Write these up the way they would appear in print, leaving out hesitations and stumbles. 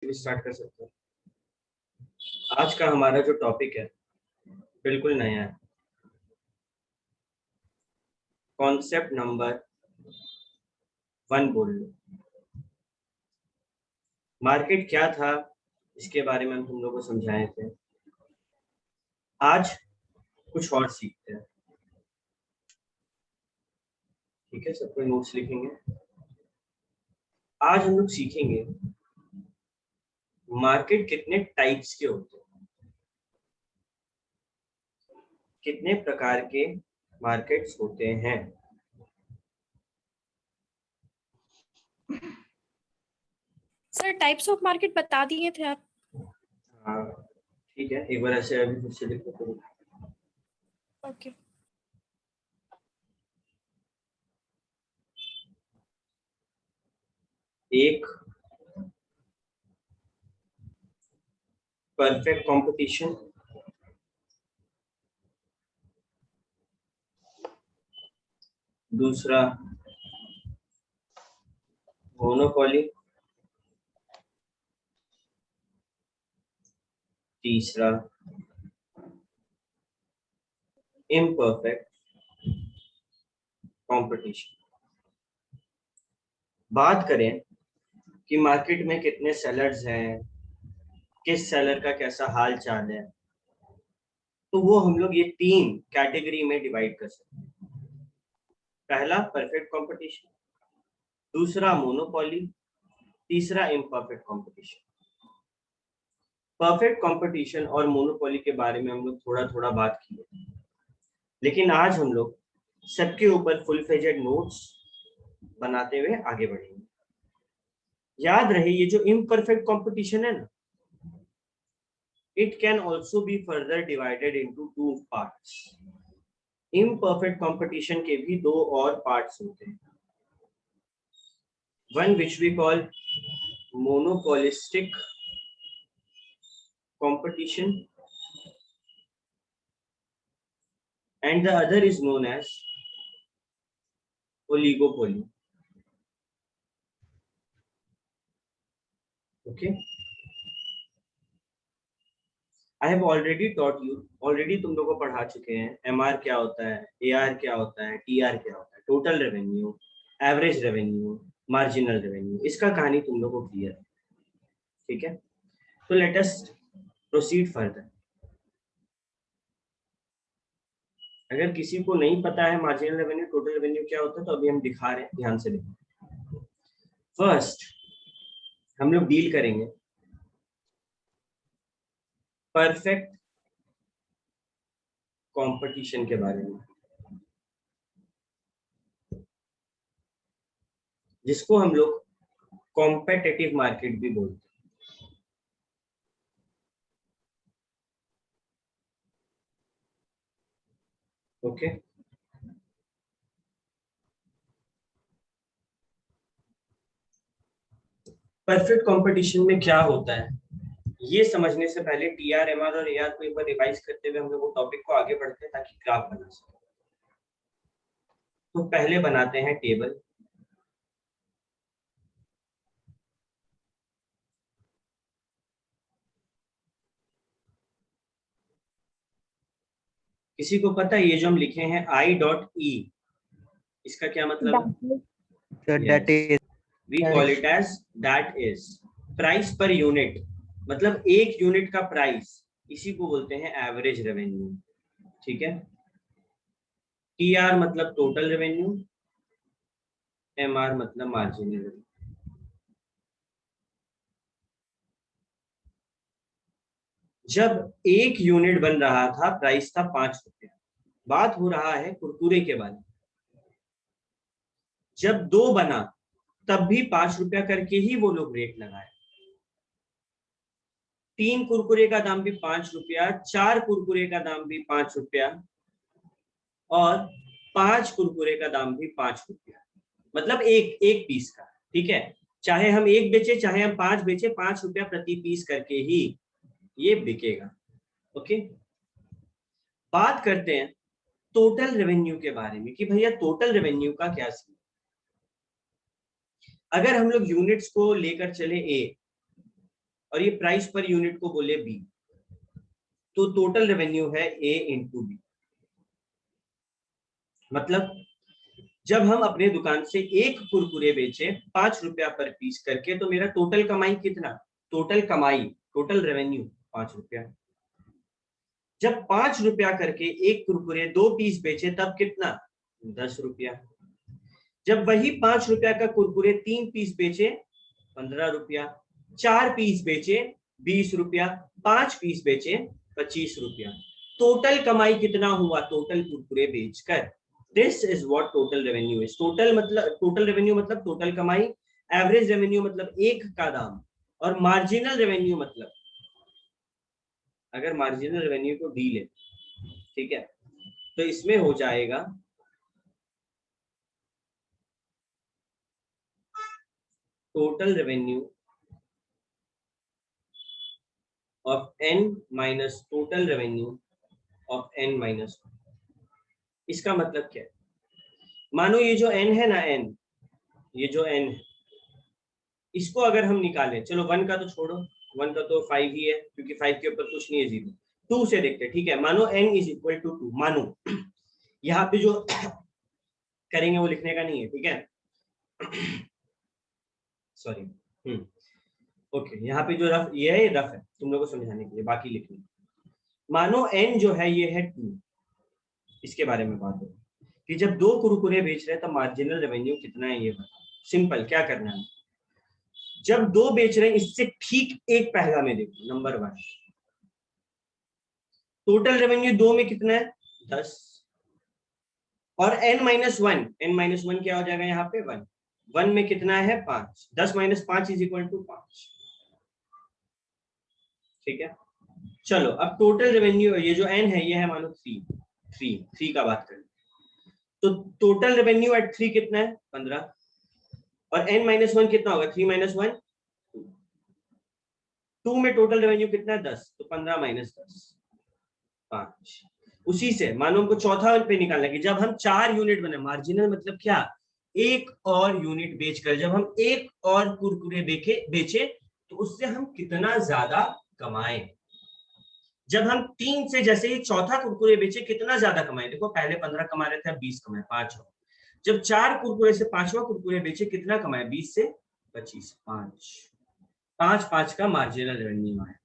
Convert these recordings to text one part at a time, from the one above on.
भी स्टार्ट कर सकते हैं। आज का हमारा जो टॉपिक है बिल्कुल नया है। कॉन्सेप्ट नंबर 1 बोल लो। मार्केट क्या था इसके बारे में हम तुम लोगों को समझाए थे। आज कुछ और सीखते हैं। ठीक है, सब कोई नोट्स लिखेंगे। आज हम लोग सीखेंगे मार्केट कितने टाइप्स के होते हैं, कितने प्रकार के मार्केट्स होते हैं। सर टाइप्स ऑफ मार्केट बता दिए थे आप। हाँ ठीक है, एक बार ऐसे अभी फिर से लिखो तो। ओके। एक परफेक्ट कंपटीशन, दूसरा मोनोपोली, तीसरा इम्परफेक्ट कंपटीशन। बात करें कि मार्केट में कितने सेलर्स हैं, किस सेलर का कैसा हाल चाल है, तो वो हम लोग ये 3 कैटेगरी में डिवाइड कर सकते हैं। पहला परफेक्ट कंपटीशन, दूसरा मोनोपोली, तीसरा इम्परफेक्ट कंपटीशन। परफेक्ट कंपटीशन और मोनोपोली के बारे में हम लोग थोड़ा थोड़ा बात किए, लेकिन आज हम लोग सबके ऊपर फुल फ्लेजेड नोट्स बनाते हुए आगे बढ़ेंगे। याद रहे ये जो इम्परफेक्ट कंपटीशन है ना, it can also be further divided into 2 parts. Imperfect competition के भी 2 और parts होते हैं। One which we call monopolistic competition and the other is known as oligopoly. Okay, I have already taught you, already तुम लोगों को पढ़ा चुके हैं MR क्या होता है, AR क्या होता है, TR क्या होता है, total revenue, average revenue, marginal revenue. इसका कहानी तुम लोगों को क्लियर है। ठीक है, तो लेट अस प्रोसीड फर्दर। अगर किसी को नहीं पता है मार्जिनल रेवेन्यू टोटल रेवेन्यू क्या होता है, तो अभी हम दिखा रहे हैं, ध्यान से देखो। फर्स्ट हम लोग डील करेंगे परफेक्ट कंपटीशन के बारे में, जिसको हम लोग कॉम्पिटिटिव मार्केट भी बोलते हैं। ओके, परफेक्ट कंपटीशन में क्या होता है ये समझने से पहले टीआर, एमआर और एआर को एक बार रिवाइज करते हुए हम लोग वो टॉपिक को आगे बढ़ते हैं ताकि ग्राफ बना सके। तो पहले बनाते हैं टेबल। किसी को पता है ये जो हम लिखे हैं I.E, इसका क्या मतलब है? That is We call it as that is price per unit, मतलब एक यूनिट का प्राइस, इसी को बोलते हैं एवरेज रेवेन्यू। ठीक है, टीआर मतलब टोटल रेवेन्यू, एमआर मतलब मार्जिनल रेवेन्यू। जब एक यूनिट बन रहा था प्राइस था 5 रुपया। बात हो रहा है कुरकुरे के बारे में। जब 2 बना तब भी 5 रुपया करके ही वो लोग रेट लगाए। 3 कुरकुरे का दाम भी 5 रुपया, 4 कुरकुरे का दाम भी 5 रुपया और 5 कुरकुरे का दाम भी 5 रुपया, मतलब एक एक पीस का। ठीक है, चाहे हम एक बेचे चाहे हम 5 बेचे, 5 रुपया प्रति पीस करके ही ये बिकेगा। ओके, बात करते हैं टोटल रेवेन्यू के बारे में कि भैया टोटल रेवेन्यू का क्या सीन। अगर हम लोग यूनिट्स को लेकर चले ए, और ये प्राइस पर यूनिट को बोले बी, तो टोटल रेवेन्यू है ए इंटू बी। मतलब जब हम अपने दुकान से एक कुरकुरे बेचे 5 रुपया पर पीस करके, तो मेरा टोटल कमाई कितना, टोटल कमाई, टोटल रेवेन्यू 5 रुपया। जब 5 रुपया करके एक कुरकुरे 2 पीस बेचे तब कितना, 10 रुपया। जब वही 5 रुपया का कुरकुरे 3 पीस बेचे 15 रुपया, 4 पीस बेचे 20 रुपया, 5 पीस बेचे 25 रुपया। टोटल कमाई कितना हुआ, टोटल कुरकुरे बेचकर। This is what total revenue is. Total revenue मतलब टोटल कमाई, एवरेज रेवेन्यू मतलब एक का दाम, और मार्जिनल रेवेन्यू मतलब अगर मार्जिनल रेवेन्यू को डी ले, ठीक है, तो इसमें हो जाएगा total revenue of n minus total revenue of n minus. इसका मतलब क्या है, मानो ये जो n है ना, n, ये जो n है, इसको अगर हम निकालें, चलो 1 का तो छोड़ो, 1 का तो 5 ही है क्योंकि 5 के ऊपर कुछ नहीं है, 0। 2 से देखते हैं, ठीक है। मानो n इज इक्वल टू 2, मानो यहाँ पे जो करेंगे वो लिखने का नहीं है, ठीक है, सॉरी। ओके, यहाँ पे जो रफ, ये है, रफ है तुम लोगों को समझाने के लिए, बाकी लिखने। मानो n जो है ये है 2, इसके बारे में बात हो कि जब 2 कुरकुरे बेच रहे हैं तो मार्जिनल रेवेन्यू कितना है ये बताओ। सिंपल, क्या करना है, जब 2 बेच रहे हैं इससे ठीक एक पहला में देखो, नंबर 1, टोटल रेवेन्यू 2 में कितना है, 10, और n माइनस वन क्या हो जाएगा यहाँ पे, 1 में कितना है, 5, 10 माइनस 5 इज इक्वल टू 5, ठीक है। चलो अब टोटल रेवेन्यू, ये जो n है ये है मानो 3 का बात करें, तो टोटल रेवेन्यू एट 3 कितना है, 15, और n माइनस 1 कितना होगा, 3 माइनस 1 2 में टोटल रेवेन्यू कितना है, 10, तो 15 माइनस 10 5। उसी से मानो हमको चौथा पे निकालना कि जब हम 4 यूनिट बने, मार्जिनल मतलब क्या, एक और यूनिट बेचकर जब हम एक और कुरकुरे बेचे तो उससे हम कितना ज्यादा कमाए। जब हम 3 से जैसे ही चौथा कुरकुरे बेचे कितना ज्यादा कमाए, देखो पहले 15 कमा रहे थे, 20 कमाए, 5 हो। जब 4 कुरकुरे से 5वां कुरकुरे बेचे कितना कमाए, 20 से 25, 5 का मार्जिनल रेवेन्यू है।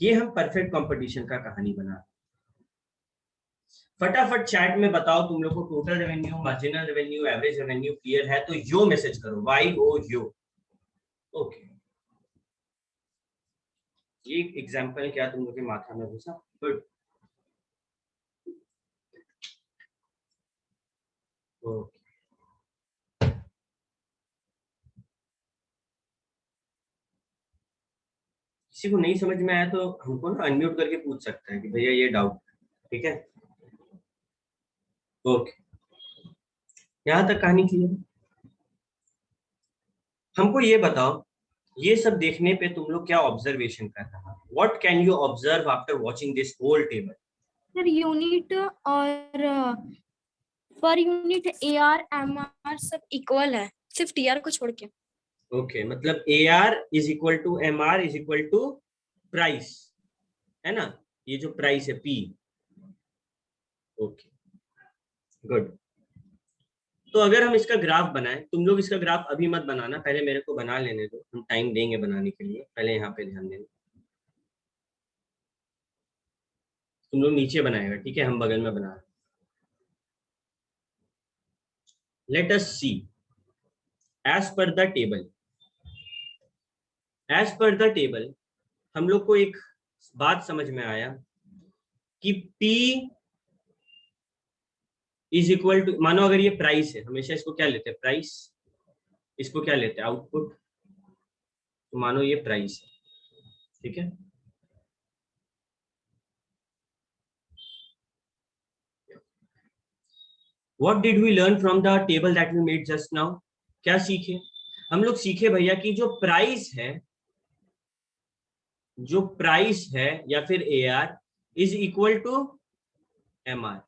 ये हम परफेक्ट कंपटीशन का कहानी बना। फटाफट चैट में बताओ तुम लोग को total revenue, marginal revenue, average revenue clear है तो यो मैसेज करो, YO। ओके, ये एग्जांपल क्या तुम लोग के माथा में घुसा, गुड। ओके, किसी को नहीं समझ में आया तो हमको ना अनम्यूट करके पूछ सकता है कि भैया ये डाउट, ठीक है। ओके, यहां तक कहानी क्लियर है। हमको ये बताओ, ये सब देखने पे तुम लोग क्या ऑब्जर्वेशन कर रहा, what can you observe after watching this whole table. Sir unit और पर यूनिट AR MR सब इक्वल है, सिर्फ TR को छोड़ के। ओके, मतलब AR is equal to MR is equal to price, है ना, ये जो प्राइस है P। Okay, good. तो अगर हम इसका ग्राफ बनाएं, तुम लोग इसका ग्राफ अभी मत बनाना, पहले मेरे को बना लेने दो, हम टाइम देंगे बनाने के लिए, पहले यहाँ पे ध्यान देना। तुम लोग नीचे बनाएगा, ठीक है, हम बगल में बना रहे। Let us see as per the table, as per the table हम लोग को एक बात समझ में आया कि P इज इक्वल टू, मानो अगर ये प्राइस है, हमेशा इसको क्या लेते हैं, प्राइस, इसको क्या लेते हैं, आउटपुट, तो मानो ये प्राइस है, ठीक है। What did we learn from the table that we made just now? क्या सीखे हम लोग, सीखे भैया कि जो प्राइस है या फिर AR is equal to MR,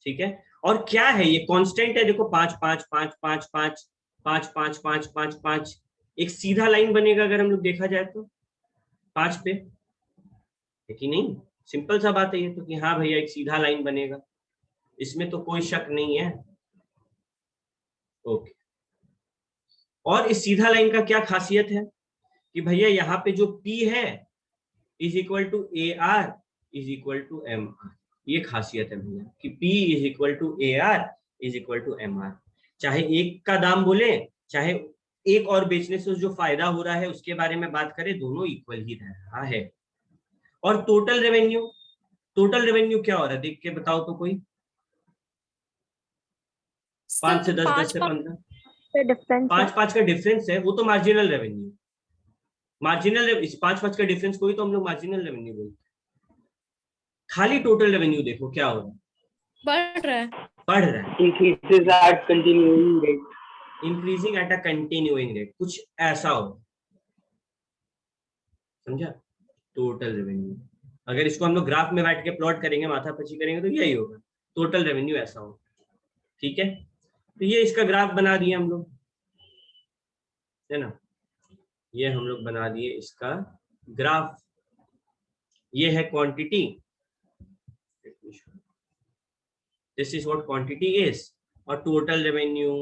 ठीक है। और क्या है ये, कांस्टेंट है, देखो 5 5 5 5 5 5 5 5 5 5, एक सीधा लाइन बनेगा अगर हम लोग देखा जाए तो, 5 पे, है कि नहीं? सिंपल सा बात है ये तो कि हाँ भैया एक सीधा लाइन बनेगा, इसमें तो कोई शक नहीं है। ओके, और इस सीधा लाइन का क्या खासियत है कि भैया यहाँ पे जो P है is equal to AR is equal to MR, ये खासियत है भैया कि P is equal to AR is equal to MR। चाहे एक का दाम बोले, चाहे एक और बेचने से जो फायदा हो रहा है उसके बारे में बात करें, दोनों इक्वल ही रह रहा है। और टोटल रेवेन्यू, टोटल रेवेन्यू क्या हो रहा है देख के बताओ तो कोई। 5 से 10, 10 से 15, डिफरेंस 5 का डिफरेंस है, वो तो मार्जिनल रेवेन्यू, मार्जिनल इस 5 का डिफरेंस को ही तो हम लोग मार्जिनल रेवेन्यू बोलते हैं। खाली टोटल रेवेन्यू देखो क्या हो रहा है, बढ़ रहा है, बढ़ रहा है, increases at continuing rate. Increasing at a continuing rate, कुछ ऐसा हो, समझा? टोटल रेवेन्यू, अगर इसको हम लोग ग्राफ में बैठ के प्लॉट करेंगे, माथापच्ची करेंगे तो यही होगा, टोटल रेवेन्यू ऐसा हो। ठीक है, तो ये इसका ग्राफ बना दिए हम लोग, है ना? ये हम लोग बना दिए इसका ग्राफ। ये है quantity, this is what quantity is, और total revenue,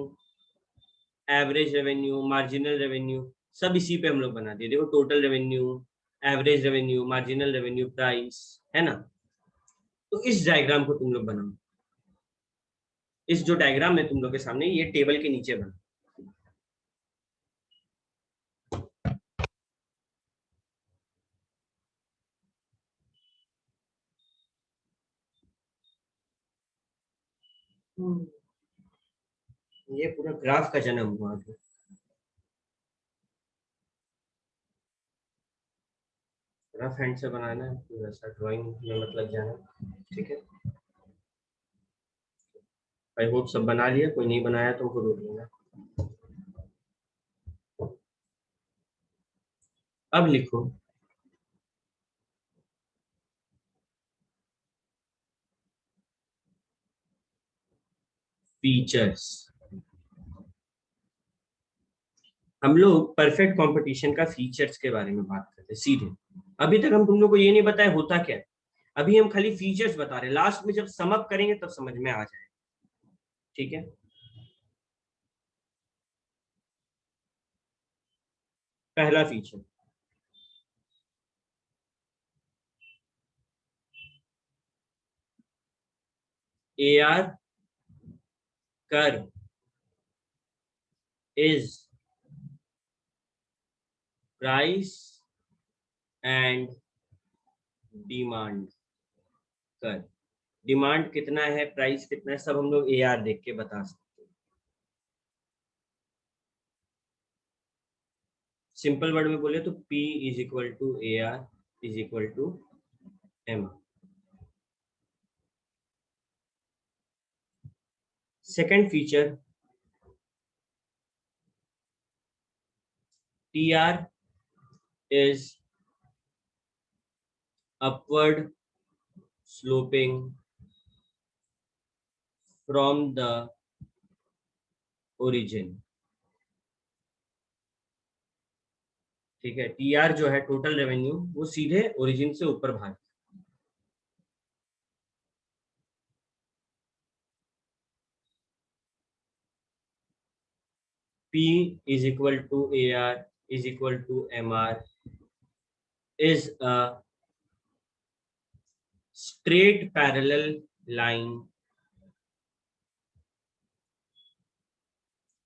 average revenue, marginal revenue, सब इसी पे हम लोग बना दिए। देखो total revenue, average revenue, marginal revenue, price, है ना? तो इस डायग्राम को तुम लोग बनाओ, इस जो डायग्राम है तुम लोग के सामने, ये टेबल के नीचे बना। ये पूरा ग्राफ का जन्म हुआ है। रफ हैंड से बनाना है, फिर वैसा ड्राइंग में मतलब जाना। ठीक है, आई होप सब बना लिया, कोई नहीं बनाया तो उनको रोक लेना। अब लिखो फीचर्स। हम लोग परफेक्ट कंपटीशन का फीचर्स के बारे में बात करते हैं सीधे। अभी तक हम तुम लोग को ये नहीं बताया होता क्या, अभी हम खाली फीचर्स बता रहे हैं, लास्ट में जब सम अप करेंगे तब समझ में आ जाएगा। ठीक है, पहला feature AR curve is price and demand curve. Demand कितना है, प्राइस कितना है, सब हम लोग AR देख के बता सकते हैं। सिंपल वर्ड में बोले तो P is equal to AR is equal to M। Second feature TR is upward sloping from the origin। ठीक है, TR जो है टोटल रेवेन्यू, वो सीधे ओरिजिन से ऊपर भाग। P is equal to AR is equal to MR is a straight parallel line,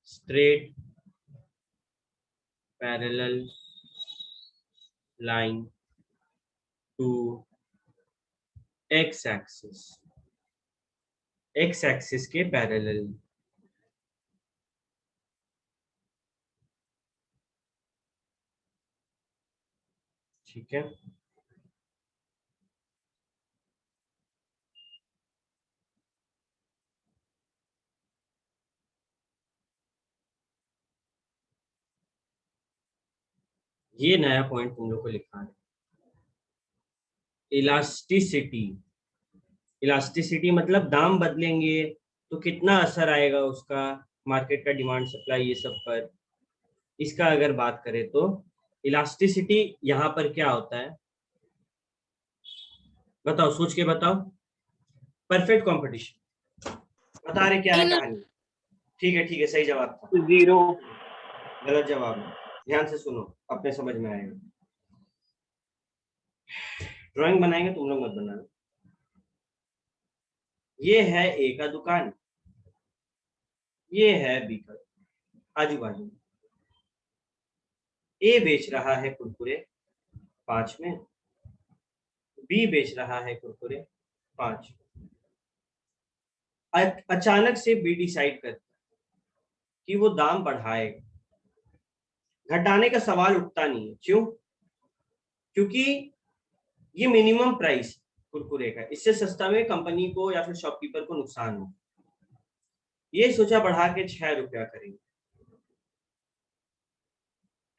straight parallel line to x axis, x axis के पैरेलल। ठीक है, ये नया पॉइंट तुम लोग को लिखा है, इलास्टिसिटी। इलास्टिसिटी मतलब दाम बदलेंगे तो कितना असर आएगा उसका, मार्केट का डिमांड सप्लाई ये सब पर। इसका अगर बात करें तो इलास्टिसिटी यहाँ पर क्या होता है, बताओ, सोच के बताओ। परफेक्ट कंपटीशन बता रहे क्या है कहानी। ठीक है, सही जवाब था। 0. गलत जवाब है, ध्यान से सुनो, अपने समझ में आएगा। ड्राइंग बनाएंगे, तुम लोग मत बनाना। ये है ए का दुकान, ये है बी का, आजू बाजू। ए बेच रहा है कुरकुरे 5 में, बी बेच रहा है कुरकुरे 5। अचानक से बी डिसाइड करता है कि वो दाम बढ़ाएगा। घटाने का सवाल उठता नहीं है, क्यों? क्योंकि ये मिनिमम प्राइस कुरकुरे का, इससे सस्ता में कंपनी को या फिर शॉपकीपर को नुकसान हो। ये सोचा बढ़ा के 6 रुपया करेंगे।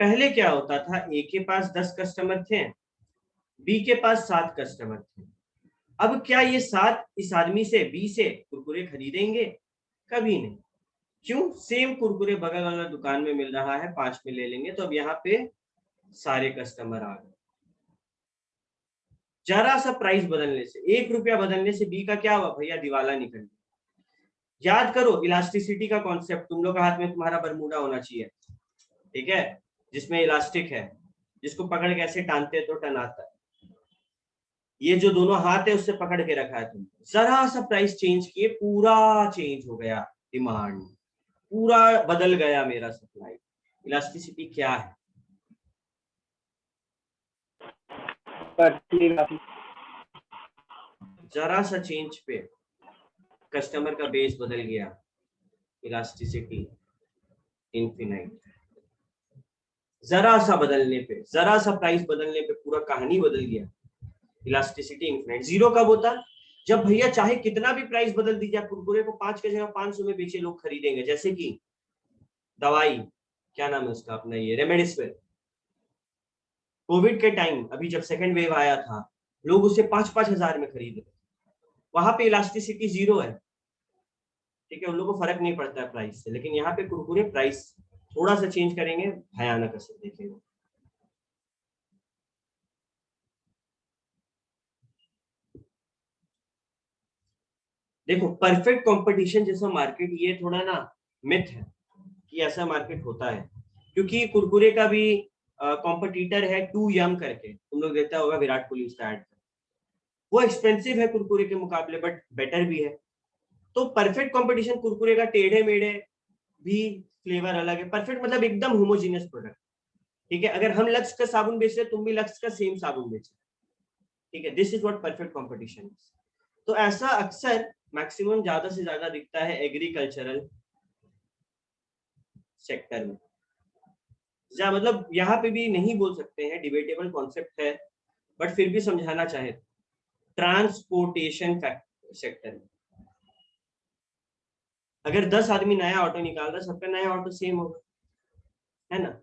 पहले क्या होता था, ए के पास 10 कस्टमर थे, बी के पास 7 कस्टमर थे। अब क्या ये 7 इस आदमी से, बी से कुरकुरे खरीदेंगे? कभी नहीं। क्यों? सेम कुरकुरे बगल वाला दुकान में मिल रहा है, 5 में ले लेंगे। तो अब यहाँ पे सारे कस्टमर आ गए। जरा सा प्राइस बदलने से, 1 रुपया बदलने से बी का क्या हुआ भैया? दिवाला निकल गया। याद करो इलास्टिसिटी का कॉन्सेप्ट, तुम लोग के हाथ में तुम्हारा बरमूडा होना चाहिए, ठीक है, जिसमें इलास्टिक है, जिसको पकड़ के ऐसे टानते तो टन आता है। ये जो दोनों हाथ है उससे पकड़ के रखा है तुमने। जरा सा प्राइस चेंज किए, पूरा चेंज हो गया, डिमांड पूरा बदल गया मेरा सप्लाई। इलास्टिसिटी क्या है? जरा सा चेंज पे कस्टमर का बेस बदल गया, इलास्टिसिटी इनफिनाइट। जरा सा बदलने पे, जरा सा प्राइस बदलने पे पूरा कहानी बदल गया, इलास्टिसिटी इनफिनाइट। जीरो कब होता? जब भैया चाहे कितना भी प्राइस बदल दीजिए, कुरकुरे को 5 की जगह 500 में बेचे, लोग खरीदेंगे। जैसे कि दवाई, क्या नाम है उसका अपना, ये रेमडेसिविर। कोविड के टाइम, अभी जब सेकंड वेव आया था, लोग उसे 5-5 हजार में खरीद रहे। वहां पे इलास्टिसिटी 0 है, ठीक है, उन लोगों को फर्क नहीं पड़ता है प्राइस से। लेकिन यहाँ पे कुरकुरे प्राइस थोड़ा सा चेंज करेंगे, भयानक असर देखेगा। देखो, परफेक्ट कंपटीशन जैसा मार्केट, ये थोड़ा ना मिथ है कि ऐसा मार्केट होता है। क्योंकि कुरकुरे का भी कॉम्पिटिटर है टू यम करके, तुम लोग देखता होगा विराट कोहली उसका ऐड। वो एक्सपेंसिव है कुरकुरे के मुकाबले, बट बेटर भी है। तो परफेक्ट कंपटीशन कुरकुरे का टेढ़े मेढ़े भी फ्लेवर अलग है। परफेक्ट मतलब एकदम होमोजीनियस प्रोडक्ट, ठीक है। अगर हम लक्स का साबुन बेच रहे, तुम भी लक्स का सेम साबुन बेच रहे, ठीक है। This is what perfect competition is. तो ऐसा अक्सर मैक्सिमम ज्यादा से ज्यादा दिखता है एग्रीकल्चरल सेक्टर में। या मतलब यहाँ पे भी नहीं बोल सकते हैं, डिबेटेबल कॉन्सेप्ट है, बट फिर भी समझाना चाहे, ट्रांसपोर्टेशन सेक्टर में अगर 10 आदमी नया ऑटो निकाल रहा है, सबका नया ऑटो सेम होगा, है ना?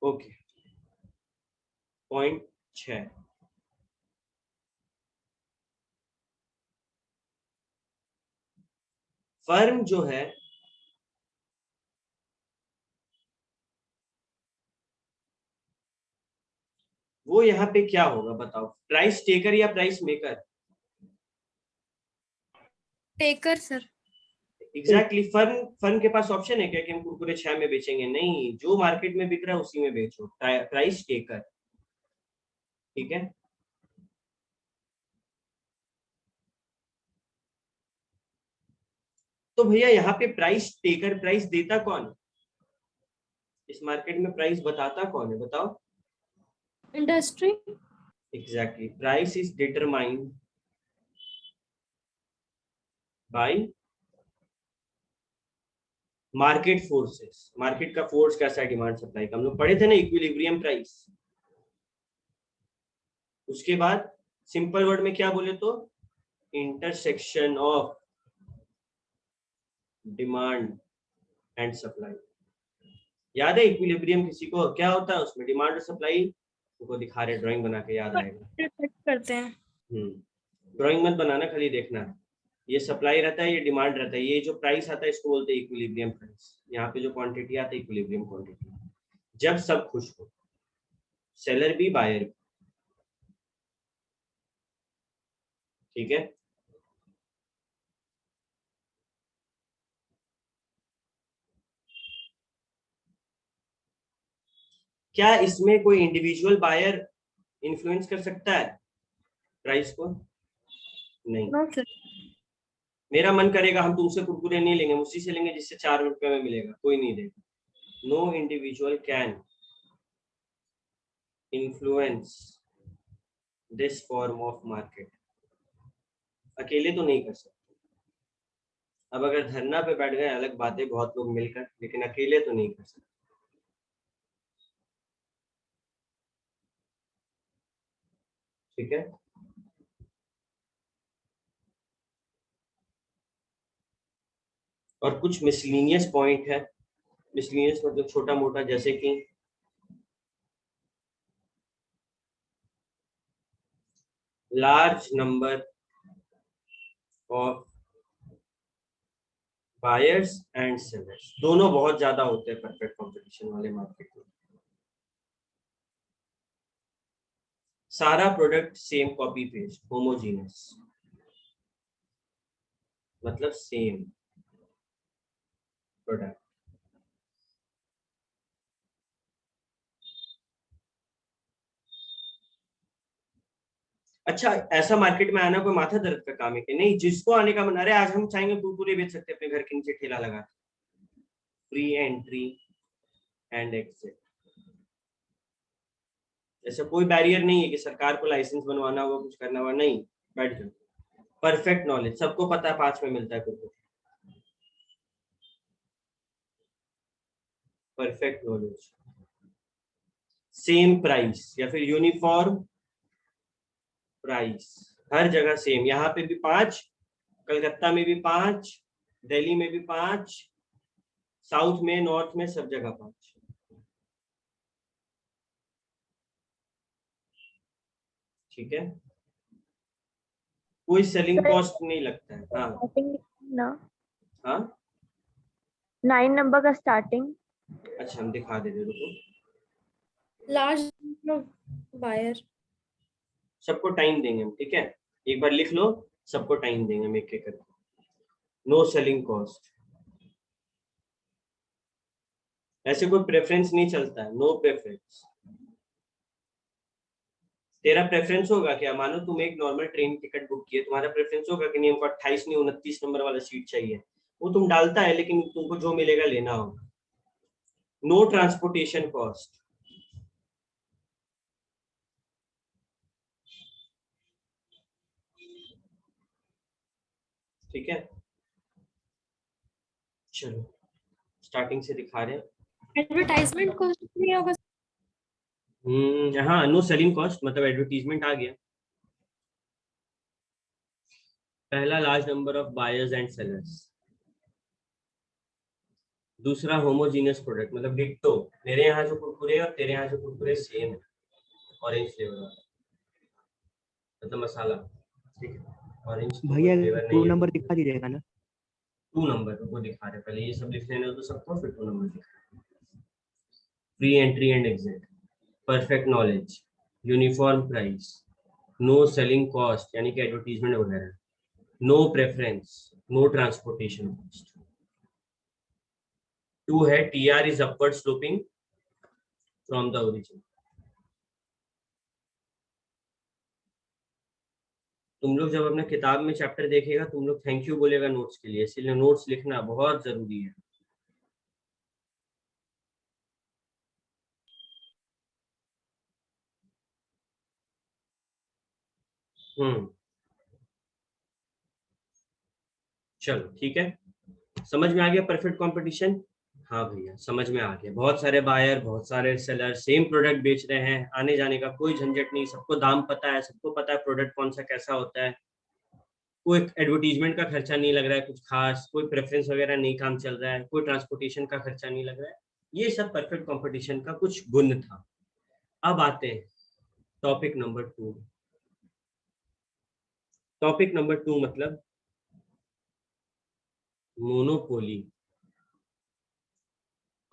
ओके, पॉइंट 6, फर्म जो है वो यहाँ पे क्या होगा बताओ? प्राइस टेकर या price maker? Taker sir. Exactly. Firm के पास ऑप्शन है क्या कि हम कुरकुरे 6 में बेचेंगे? नहीं, जो मार्केट में बिक रहा है उसी में बेचो, प्राइस टेकर, ठीक है। तो भैया यहाँ पे प्राइस टेकर, प्राइस देता कौन है इस मार्केट में? प्राइस बताता कौन है बताओ? Industry. Exactly, price is determined by market forces. Market का फोर्स कैसा है? डिमांड सप्लाई का। हम लोग पढ़े थे ना, इक्विलिब्रियम प्राइस। उसके बाद सिंपल वर्ड में क्या बोले तो, intersection of demand and supply. याद है इक्विलिब्रियम किसी को क्या होता है? उसमें डिमांड और सप्लाई को दिखा रहे, ड्राइंग बना के, याद आएगा। करते हैं। ड्राइंग मत बनाना, खाली देखना। ये सप्लाई रहता है, ये डिमांड रहता है, ये जो प्राइस आता है इसको बोलते हैं इक्विलिब्रियम प्राइस। यहाँ पे जो क्वांटिटी आता है इक्विलिब्रियम क्वांटिटी। जब सब खुश हो, सेलर भी बायर भी। ठीक है, क्या इसमें कोई इंडिविजुअल बायर इन्फ्लुएंस कर सकता है प्राइस को? नहीं। No sir. मेरा मन करेगा हम तुमसे कुरकुरे नहीं लेंगे, उसी से लेंगे जिससे 4 रुपए में मिलेगा, कोई नहीं देगा। No individual can influence this form of market. अकेले तो नहीं कर सकते। अब अगर धरना पे बैठ गए अलग बात है, बहुत लोग मिलकर, लेकिन अकेले तो नहीं कर सकते। ठीक है, और कुछ मिसलिनियस पॉइंट है। मिसलिनियस मतलब छोटा मोटा, जैसे कि large number of buyers and sellers, दोनों बहुत ज्यादा होते हैं परफेक्ट कंपटीशन वाले मार्केट में। सारा product same copy paste, homogeneous मतलब सेम प्रोडक्ट। अच्छा, ऐसा मार्केट में आना कोई माथा दर्द का काम है कि नहीं? जिसको आने का मन, अरे आज हम चाहेंगे कुरकुरे बेच सकते हैं अपने घर के नीचे ठेला लगा, फ्री एंट्री एंड एग्जिट। ऐसा कोई बैरियर नहीं है कि सरकार को लाइसेंस बनवाना होगा, कुछ करना होगा, नहीं, बैठ जाओ। परफेक्ट नॉलेज, सबको पता है 5 में मिलता है Kurkure. Perfect knowledge, same price या फिर यूनिफॉर्म प्राइस, हर जगह सेम। यहाँ पे भी 5, कलकत्ता में भी 5, दिल्ली में भी 5, साउथ में, नॉर्थ में, सब जगह 5। ठीक है, कोई सेलिंग कॉस्ट नहीं लगता है। हाँ स्टार्टिंग ना, हाँ, 9 नंबर का स्टार्टिंग। अच्छा हम दिखा देते, रुको। Large buyer. सबको टाइम देंगे हम, ठीक है, एक बार लिख लो, सबको टाइम देंगे हम एक एक करके। नो सेलिंग कॉस्ट, ऐसे कोई प्रेफरेंस नहीं चलता है, नो प्रेफरेंस। तेरा प्रेफरेंस होगा क्या? मानो तुम एक नॉर्मल ट्रेन टिकट बुक किए, तुम्हारा प्रेफरेंस होगा कि नहीं हमको 28 नहीं 29 नंबर वाला सीट चाहिए, वो तुम डालता है, लेकिन तुमको जो मिलेगा लेना होगा। नो ट्रांसपोर्टेशन कॉस्ट, ठीक है। चलो स्टार्टिंग से दिखा रहे हैं। एडवर्टाइजमेंट कॉस्ट नहीं होगा? हाँ, नो सेलिंग कॉस्ट मतलब एडवर्टीजमेंट आ गया। पहला, large number of buyers and sellers. दूसरा, होमोजीनियस प्रोडक्ट मतलब डिट्टो, मेरे यहाँ जो कुरकुरे और तेरे यहाँ जो कुरकुरे सेम है, ऑरेंज फ्लेवर वाला मतलब मसाला, ठीक है, ऑरेंज तो कोई भैया फ्लेवर 2 नहीं है। नंबर दिखा दीजिएगा ना। 2 नंबर को दिखा रहे, पहले ये सब लिख लेने दो सबको, फिर 2 नंबर दिखा। Free entry and exit, perfect knowledge, uniform price, no selling cost यानी कि एडवर्टीजमेंट वगैरह, no preference, no transportation cost. 2 है TR is upward sloping from the origin. तुम लोग जब अपने किताब में चैप्टर देखेगा, तुम लोग थैंक यू बोलेगा नोट्स के लिए, इसलिए नोट्स लिखना बहुत जरूरी है। चलो ठीक है, समझ में आ गया परफेक्ट कंपटीशन? हाँ भैया समझ में आ गया। बहुत सारे बायर, बहुत सारे सेलर सेम प्रोडक्ट बेच रहे हैं, आने जाने का कोई झंझट नहीं, सबको दाम पता है, सबको पता है प्रोडक्ट कौन सा कैसा होता है, कोई एडवर्टीजमेंट का खर्चा नहीं लग रहा है कुछ खास, कोई प्रेफरेंस वगैरह नहीं काम चल रहा है, कोई ट्रांसपोर्टेशन का खर्चा नहीं लग रहा है। ये सब परफेक्ट कंपटीशन का कुछ गुण था। अब आते हैं टॉपिक नंबर 2। टॉपिक नंबर 2 मतलब मोनोपोली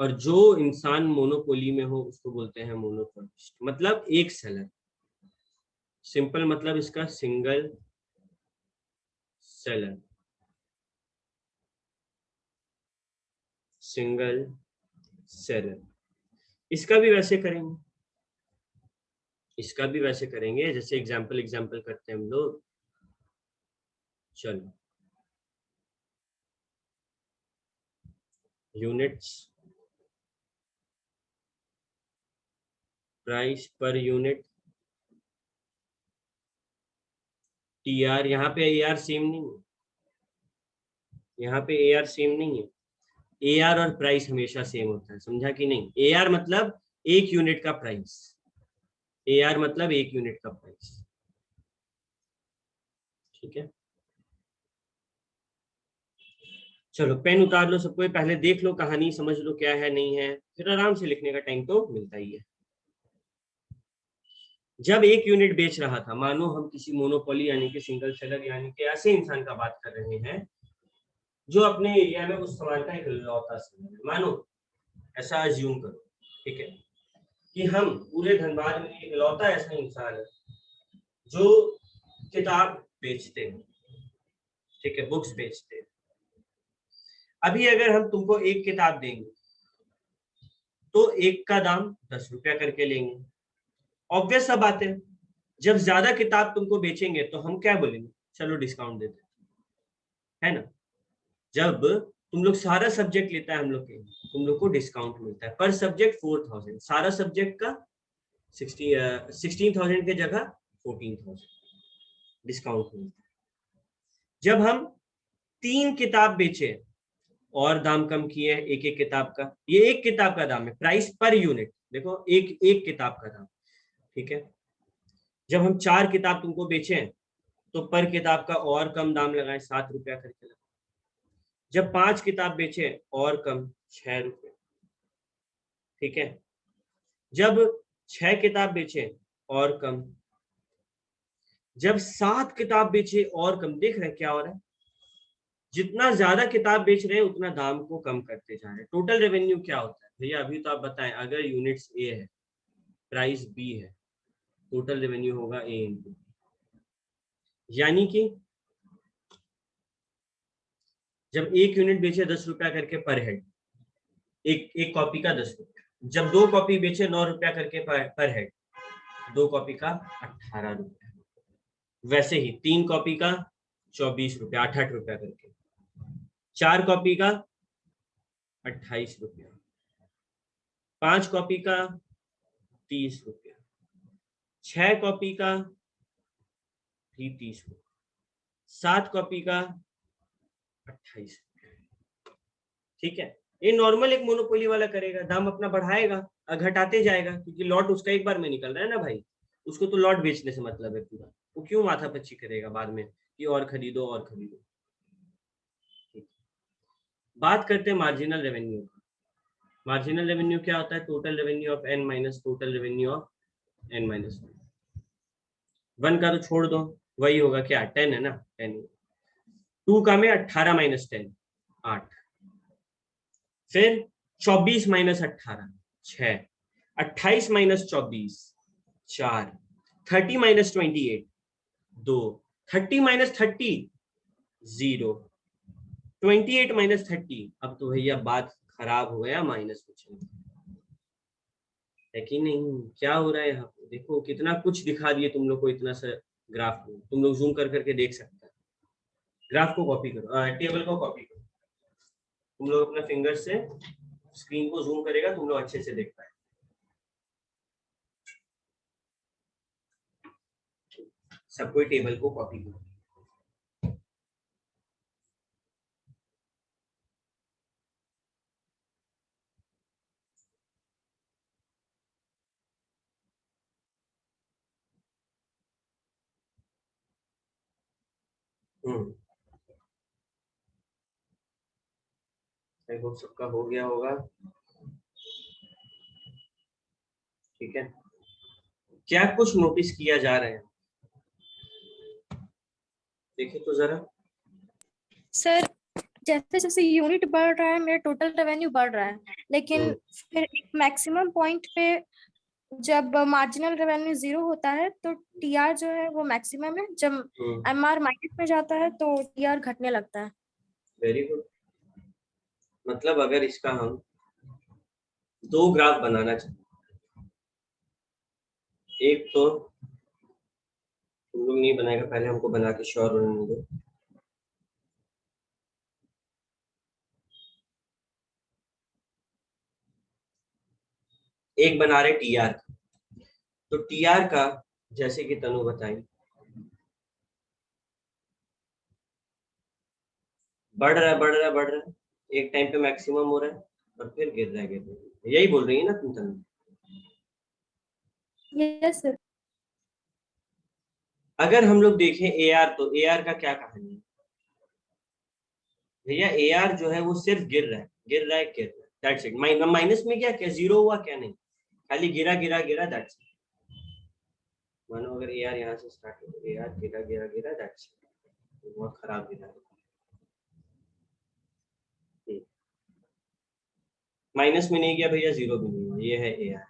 और जो इंसान मोनोपोली में हो उसको बोलते हैं मोनोपोलिस्ट, मतलब एक सेलर। सिंपल मतलब इसका सिंगल सेलर, सिंगल सेलर। इसका भी वैसे करेंगे, इसका भी वैसे करेंगे, जैसे एग्जाम्पल करते हैं हम लोग। चलो, units, price per unit, TR. यहाँ पे एआर सेम नहीं है, यहाँ पे एआर सेम नहीं है। एआर और प्राइस हमेशा सेम होता है, समझा कि नहीं? एआर मतलब एक यूनिट का प्राइस, एआर मतलब एक यूनिट का प्राइस, ठीक है। चलो पेन उतार लो सबको, पहले देख लो कहानी, समझ लो क्या है नहीं है, फिर आराम से लिखने का टाइम तो मिलता ही है। जब एक यूनिट बेच रहा था, मानो हम किसी मोनोपोली यानी कि सिंगल सेलर यानी कि ऐसे इंसान का बात कर रहे हैं जो अपने एरिया में उस सामान का इकलौता सेलर है। मानो, ऐसा अज्यूम करो, ठीक है, कि हम पूरे धनबाद में इकलौता ऐसा इंसान है जो किताब बेचते हैं, ठीक है, बुक्स बेचते हैं। अभी अगर हम तुमको एक किताब देंगे तो एक का दाम 10 रुपया करके लेंगे। ऑब्वियस सा बात है, जब ज्यादा किताब तुमको बेचेंगे तो हम क्या बोलेंगे, चलो डिस्काउंट देते है ना। जब तुम लोग सारा सब्जेक्ट लेता है हम लोग के, तुम लोग को डिस्काउंट मिलता है पर सब्जेक्ट 4000, सारा सब्जेक्ट का 16,000 के जगह 14,000 डिस्काउंट मिलता है। जब हम 3 किताब बेचे और दाम कम किए एक एक किताब का, ये एक किताब का दाम है, प्राइस पर यूनिट, देखो एक एक किताब का दाम, ठीक है। जब हम 4 किताब तुमको बेचे तो पर किताब का और कम दाम लगाए, 7 रुपया करके लगाए। जब 5 किताब बेचे और कम, 6 रुपये, ठीक है। जब 6 किताब बेचे और कम, जब 7 किताब बेचे और कम। देख रहे क्या हो रहा है, जितना ज्यादा किताब बेच रहे हैं उतना दाम को कम करते जा रहे हैं। टोटल रेवेन्यू क्या होता है भैया, अभी तो आप बताएं, अगर यूनिट्स ए है, प्राइस बी है, टोटल रेवेन्यू होगा ए इंटू, यानी कि जब एक यूनिट बेचे 10 रुपया करके पर हेड, एक कॉपी का 10 रुपया। जब 2 कॉपी बेचे 9 रुपया करके पर हेड, 2 कॉपी का 18 रुपया। वैसे ही 3 कॉपी का 24 रुपया, 8 रुपया करके। 4 कॉपी का 28 रुपया, 5 कॉपी का 30 रुपया, 6 कॉपी का भी 30 रुपया, 7 कॉपी का 28 रुपया, ठीक है। ये नॉर्मल एक मोनोपोली वाला करेगा, दाम अपना बढ़ाएगा और घटाते जाएगा, क्योंकि लॉट उसका एक बार में निकल रहा है ना भाई, उसको तो लॉट बेचने से मतलब है पूरा, वो क्यों माथापच्ची करेगा बाद में कि और खरीदो और खरीदो। बात करते हैं मार्जिनल रेवेन्यू का। मार्जिनल रेवेन्यू क्या होता है, total revenue of n minus total revenue of n minus 1 का तो छोड़ दो, वही होगा क्या, 10 है ना, 10। 2 का में 18 माइनस 10 8, फिर 24 minus 18 6, 28 minus 24 4, 30 minus 28 2, 30 minus 30 0, 28 minus 30। अब तो भैया बात खराब हो गया, माइनस कुछ नहीं है कि नहीं। क्या हो रहा है यहाँ पे, देखो कितना कुछ दिखा दिए तुम लोग को इतना सा ग्राफ में, तुम लोग जूम कर करके देख सकते हैं। ग्राफ को कॉपी करो, टेबल को कॉपी करो, तुम लोग अपने फिंगर से स्क्रीन को जूम करेगा, तुम लोग अच्छे से देख पाए। सब कोई टेबल को कॉपी करो। आई होप सबका हो गया होगा, ठीक है। क्या कुछ नोटिस किया जा रहा है, देखिए तो जरा। सर जैसे जैसे यूनिट बढ़ रहा है मेरा टोटल रेवेन्यू बढ़ रहा है, लेकिन हम्म। फिर एक मैक्सिमम पॉइंट पे जब मार्जिनल रेवेन्यू 0 होता है तो टीआर जो है वो मैक्सिमम है, जब एमआर माइनस में जाता है तो टीआर घटने लगता है। Very good. मतलब अगर इसका हम दो ग्राफ बनाना चाहें, एक तो तुम लोग नहीं बनाएगा, पहले हमको बना के श्योर होने दो। एक बना रहे टीआर, तो टीआर का जैसे कि तनु बताई बढ़ रहा है बढ़ रहा है बढ़ रहा है, एक टाइम पे मैक्सिमम हो रहा है और फिर गिर रहा है गिर रहा है। यही बोल रही है ना तुम तनु? Yes sir. अगर हम लोग देखें एआर, तो एआर का क्या कहानी है भैया? एआर जो है वो सिर्फ गिर रहा है गिर रहा है गिर रहा है, दैट्स इट। माइनस में क्या क्या जीरो हुआ क्या? नहीं, खाली गिरा गिरा गिरा, दैट्स इट। मानो अगर एआर यहाँ से स्टार्ट हो, एआर गिरा गिरा गिरा, दैट्स इट, बहुत खराब गिरा है। माइनस में नहीं गया भैया, जीरो भी नहीं हुआ, ये है एआर।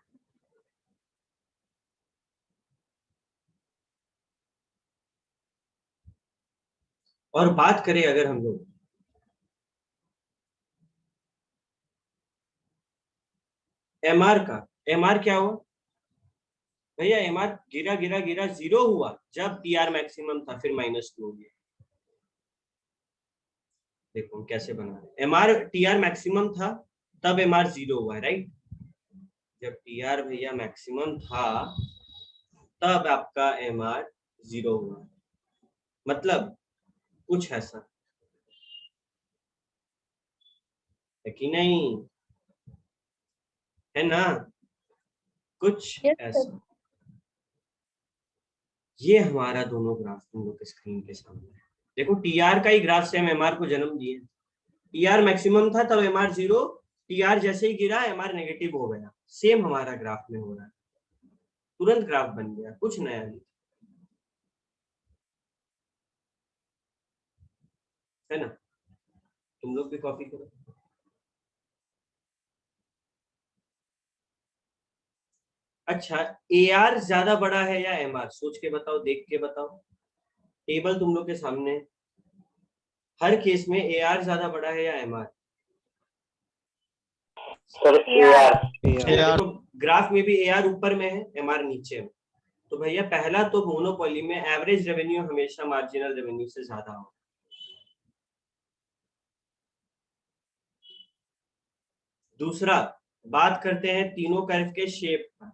और बात करें अगर हम लोग एमआर का, एमआर क्या हुआ भैया? एमआर गिरा गिरा गिरा, जीरो हुआ जब टीआर मैक्सिमम था, फिर -2 हो गया। देखो हम कैसे बना रहे हैं। एमआर टीआर मैक्सिमम था तब एमआर जीरो हुआ है, राइट? जब टीआर भैया मैक्सिमम था तब आपका एमआर जीरो हुआ, मतलब कुछ ऐसा है कि नहीं? है ना? कुछ यस सर। ऐसा। ये हमारा दोनों ग्राफ तुम लोग के स्क्रीन के सामने है। देखो टीआर का ही ग्राफ से हम एमआर को जन्म दिए। टीआर मैक्सिमम था तब एमआर जीरो, टीआर जैसे ही गिरा एमआर नेगेटिव हो गया। सेम हमारा ग्राफ में हो रहा है, तुरंत ग्राफ बन गया, कुछ नया नहीं, है ना? तुम लोग भी कॉपी करो। अच्छा, एआर ज्यादा बड़ा है या एमआर? सोच के बताओ, देख के बताओ। टेबल तुम लोग के सामने, हर केस में एआर ज्यादा बड़ा है या एमआर? Sir AR। देखो ग्राफ में भी एआर ऊपर में है, एमआर नीचे में। तो भैया पहला तो मोनोपोली में एवरेज रेवेन्यू हमेशा मार्जिनल रेवेन्यू से ज्यादा हो। दूसरा, बात करते हैं तीनों कर्व के शेप का।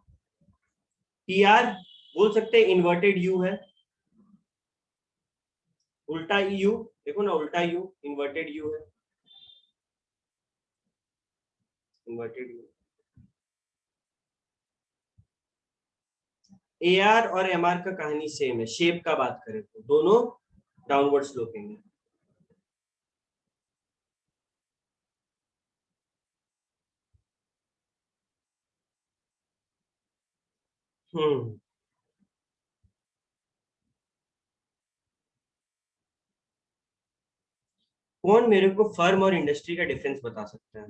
टीआर बोल सकते हैं इन्वर्टेड यू है, उल्टा यू, देखो ना उल्टा यू, इन्वर्टेड यू है, इन्वर्टेड यू। एआर और एमआर का कहानी सेम है, शेप का बात करें तो दोनों डाउनवर्ड स्लोपिंग है। हम्म। कौन मेरे को फर्म और इंडस्ट्री का डिफरेंस बता सकता है?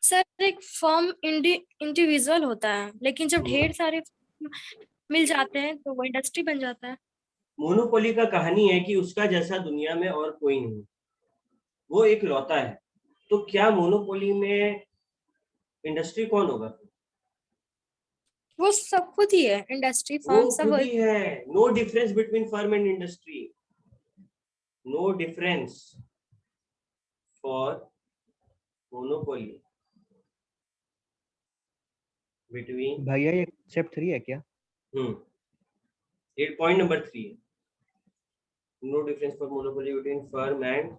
सर एक फर्म इंडिविजुअल होता है, लेकिन जब ढेर सारे firm मिल जाते हैं तो वो इंडस्ट्री बन जाता है। मोनोपोली का कहानी है कि उसका जैसा दुनिया में और कोई नहीं, वो एक लौता है। तो क्या मोनोपोली में इंडस्ट्री कौन होगा? वो सब खुद ही है, इंडस्ट्री वो फर्म सब खुद ही है। No difference between firm and industry, no difference for monopoly between. भैया ये स्टेप 3 है क्या? ये पॉइंट नंबर 3 है, no difference for monopoly between firm and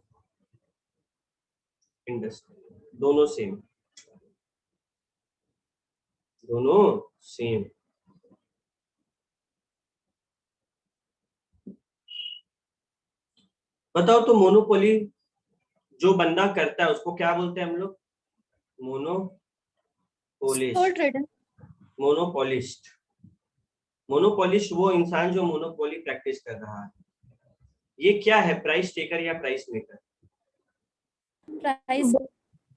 industry, दोनों सेम, दोनों सेम। बताओ तो मोनोपोली जो बंदा करता है उसको क्या बोलते हैं हम लोग? Sole monopolist. Trader. Monopolist, monopolist वो इंसान जो मोनोपोली प्रैक्टिस कर रहा है। ये क्या है, प्राइस टेकर या price maker? Price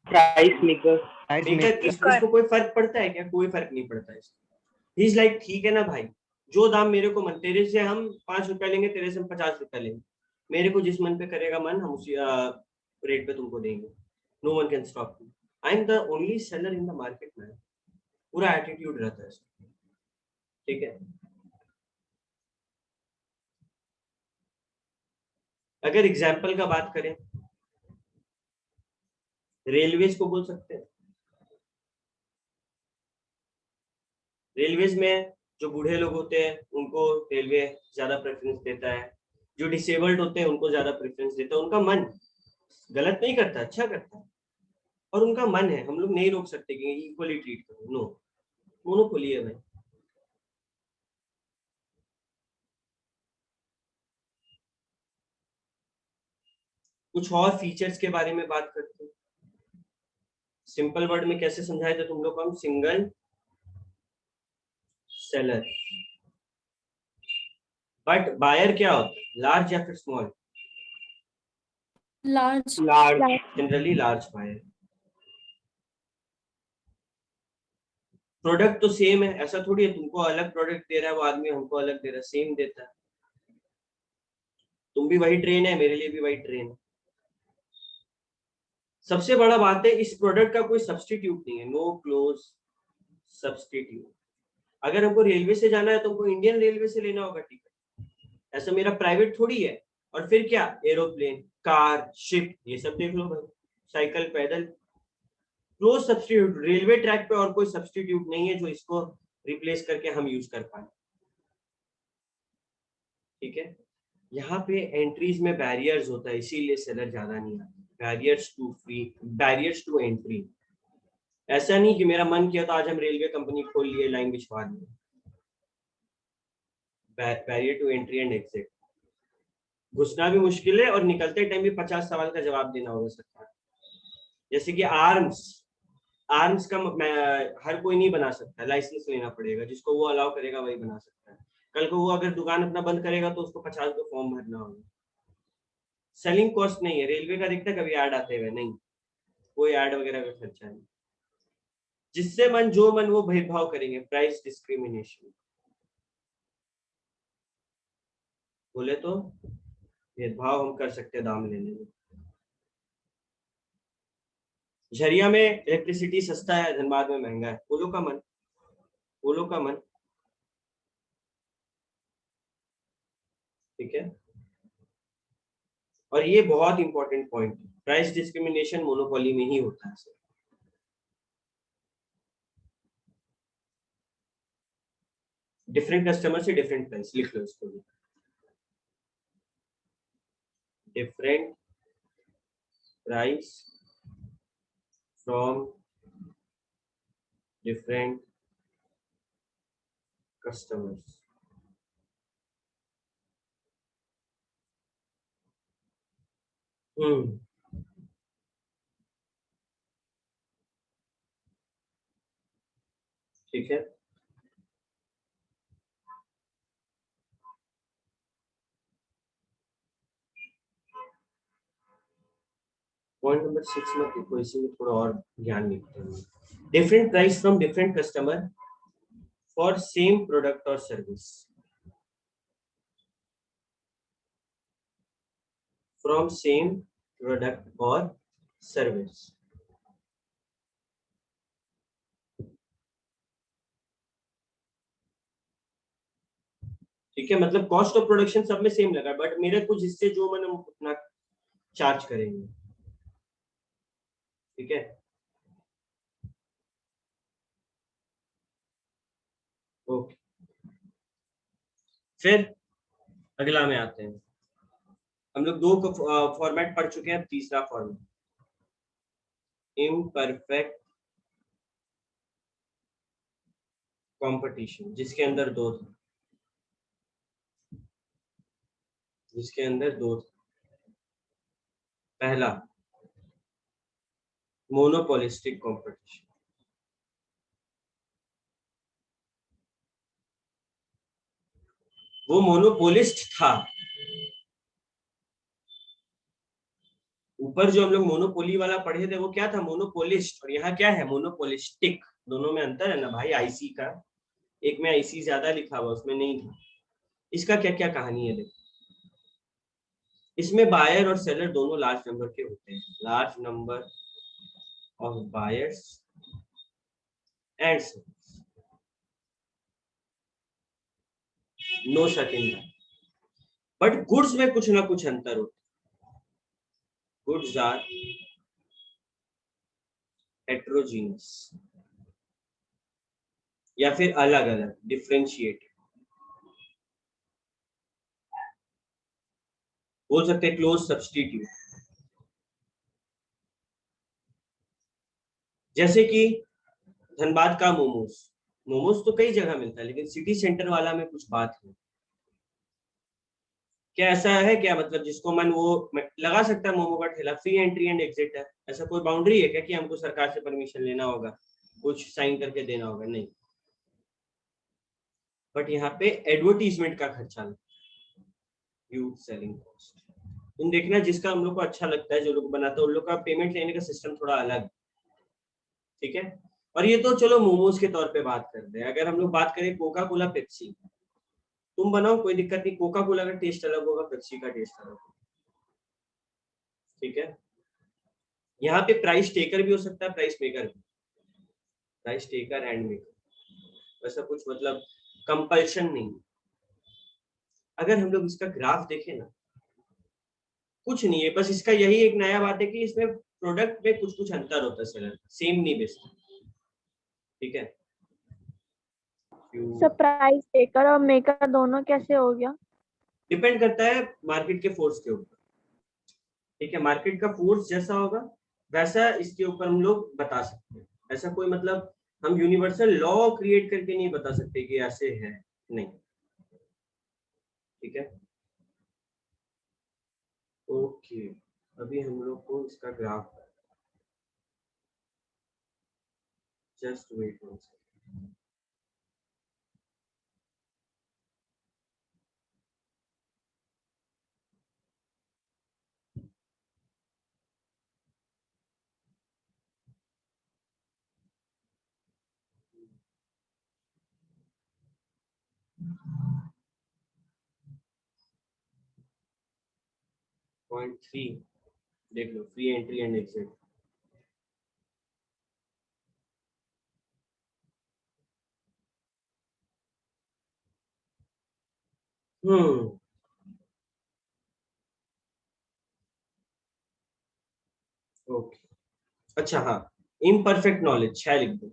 Price maker. Maker इसको कोई फर्क पड़ता है क्या? कोई फर्क नहीं पड़ता है इसको। इज लाइक ठीक है ना भाई, जो दाम मेरे को मन, तेरे से हम 5 रुपया लेंगे, तेरे से हम 50 रुपया लेंगे, मेरे को जिस मन पे करेगा मन, हम उसी रेट पे तुमको देंगे। No one can stop me, I am the only seller in the market man. पूरा एटीट्यूड रहता है इसका, ठीक है। अगर एग्जाम्पल का बात करें, रेलवेज को बोल सकते हैं। रेलवेज में जो बूढ़े लोग होते हैं उनको रेलवे ज्यादा प्रेफरेंस देता है, जो डिसेबल्ड होते हैं उनको ज्यादा प्रेफरेंस देता है। उनका मन गलत नहीं करता, अच्छा करता है, और उनका मन है, हम लोग नहीं रोक सकते कि इक्वली ट्रीट करो। नो, मोनोपोली है भाई। कुछ और फीचर्स के बारे में बात करते हैं। सिंपल वर्ड में कैसे समझाए थे तुम लोग को हम? Single seller. बट बायर क्या होता है, लार्ज या फिर small? Large. Large. Generally large buyer. Product तो सेम है, ऐसा थोड़ी है तुमको अलग प्रोडक्ट दे रहा है वो आदमी, हमको अलग दे रहा है, सेम देता है। तुम भी वही ट्रेन है, मेरे लिए भी वही ट्रेन है। सबसे बड़ा बात है, इस प्रोडक्ट का कोई सब्स्टिट्यूट नहीं है, नो क्लोज सब्स्टिट्यूट। अगर हमको रेलवे से जाना है तो हमको इंडियन रेलवे से लेना होगा टिकट, ऐसा मेरा प्राइवेट थोड़ी है। और फिर क्या, एरोप्लेन, कार, शिप, ये सब देख लो भाई, साइकिल, पैदल। क्लोज सब्स्टिट्यूट, रेलवे ट्रैक पे और कोई सब्स्टिट्यूट नहीं है जो इसको रिप्लेस करके हम यूज कर पाए, ठीक है। यहाँ पे एंट्रीज में बैरियर्स होता है, इसीलिए सेलर ज्यादा नहीं आते। Barriers to entry. ऐसा नहीं कि मेरा मन किया तो आज हम रेलवे कंपनी खोल लिए, लाइन बिछवा लिए। Barrier to entry and exit, घुसना भी मुश्किल है और निकलते टाइम भी 50 सवाल का जवाब देना होगा सरकार। जैसे कि आर्म्स, आर्म्स का हर कोई नहीं बना सकता, लाइसेंस लेना पड़ेगा, जिसको वो अलाउ करेगा वही बना सकता है। कल को वो अगर दुकान अपना बंद करेगा तो उसको 50 को फॉर्म भरना होगा। सेलिंग कॉस्ट नहीं है, रेलवे का दिखता कभी ऐड आते हुए नहीं, कोई ऐड वगैरह का खर्चा नहीं। जिससे मन जो मन वो भेदभाव करेंगे, प्राइस डिस्क्रिमिनेशन बोले तो भेदभाव हम कर सकते हैं दाम लेने में। झरिया में इलेक्ट्रिसिटी सस्ता है, धनबाद में महंगा है, बोलो का मन, बोलो का मन, ठीक है। और ये बहुत इंपॉर्टेंट पॉइंट है, प्राइस डिस्क्रिमिनेशन मोनोपोली में ही होता है। डिफरेंट कस्टमर से डिफरेंट प्राइस, लिख लो इसको भी, different price from different customers. ठीक है। पॉइंट नंबर 6 में देखो, इसी में थोड़ा और ज्ञान लिखते हैं। Different price from different customer for same product और सर्विस, फ्रॉम सेम प्रोडक्ट और सर्विस। ठीक है, मतलब कॉस्ट ऑफ प्रोडक्शन सब में सेम लगा, बट मेरे कुछ हिस्से जो मैंने उतना चार्ज करेंगे, ठीक है। ओके, फिर अगला में आते हैं। हम लोग दो फॉर्मेट पढ़ चुके हैं, तीसरा फॉर्मेट इम्परफेक्ट कंपटीशन, जिसके अंदर दो थे, जिसके अंदर दो थे। पहला मोनोपोलिस्टिक कंपटीशन, वो मोनोपोलिस्ट था, ऊपर जो हम लोग मोनोपोली वाला पढ़े थे वो क्या था, मोनोपोलिस्ट, और यहाँ क्या है, मोनोपोलिस्टिक। दोनों में अंतर है ना भाई, आईसी का, एक में आईसी ज्यादा लिखा हुआ, उसमें नहीं था। इसका क्या क्या कहानी है देखो, इसमें बायर और सेलर दोनों लार्ज नंबर के होते हैं, large number of buyers and sellers, no such in that. But goods में कुछ ना कुछ अंतर होता है, गुड्स आर हेट्रोजीनियस, या फिर अलग अलग, डिफरेंशिएट बोल सकते हैं, क्लोज सब्स्टिट्यूट। जैसे कि धनबाद का मोमोज, मोमोज तो कई जगह मिलता है, लेकिन सिटी सेंटर वाला में कुछ बात है क्या, ऐसा है क्या, मतलब जिसको मन वो लगा सकता है मोमो का ठेला, फ्री एंट्री एंड एग्जिट है, ऐसा कोई बाउंड्री है क्या कि हमको सरकार से परमिशन लेना होगा, कुछ साइन करके देना होगा, नहीं। बट यहाँ पे एडवर्टीजमेंट का खर्चा लगता है, ह्यूज सेलिंग कॉस्ट। तुम देखना जिसका हम लोग को अच्छा लगता है, जो लोग बनाते हैं उन लोग का पेमेंट लेने का सिस्टम थोड़ा अलग, ठीक है। और ये तो चलो मोमोज के तौर पे बात कर रहे हैं, अगर हम लोग बात करें कोका कोला पेप्सी, तुम बनाओ कोई दिक्कत नहीं, कोका कोला का टेस्ट अलग होगा, पेप्सी का टेस्ट अलग होगा, ठीक है। यहाँ पे प्राइस टेकर भी हो सकता है, प्राइस मेकर भी, प्राइस टेकर एंड मेकर, वैसा कुछ मतलब कंपल्शन नहीं। अगर हम लोग इसका ग्राफ देखें ना, कुछ नहीं है, बस इसका यही एक नया बात है कि इसमें प्रोडक्ट में कुछ कुछ अंतर होता है, सेलर सेम नहीं बेचता, ठीक है। सर प्राइस टेकर और मेकर दोनों कैसे हो गया? डिपेंड करता है मार्केट के फोर्स के ऊपर, ठीक है। मार्केट का फोर्स जैसा होगा वैसा इसके ऊपर हम लोग बता सकते हैं, ऐसा कोई मतलब हम यूनिवर्सल लॉ क्रिएट करके नहीं बता सकते कि ऐसे है, नहीं, ठीक है। ओके, अभी हम लोग को इसका graph, just wait one second. Point 3 देख लो, free entry and exit. Hmm, okay, अच्छा हाँ, इम्परफेक्ट नॉलेज है, लिख दो।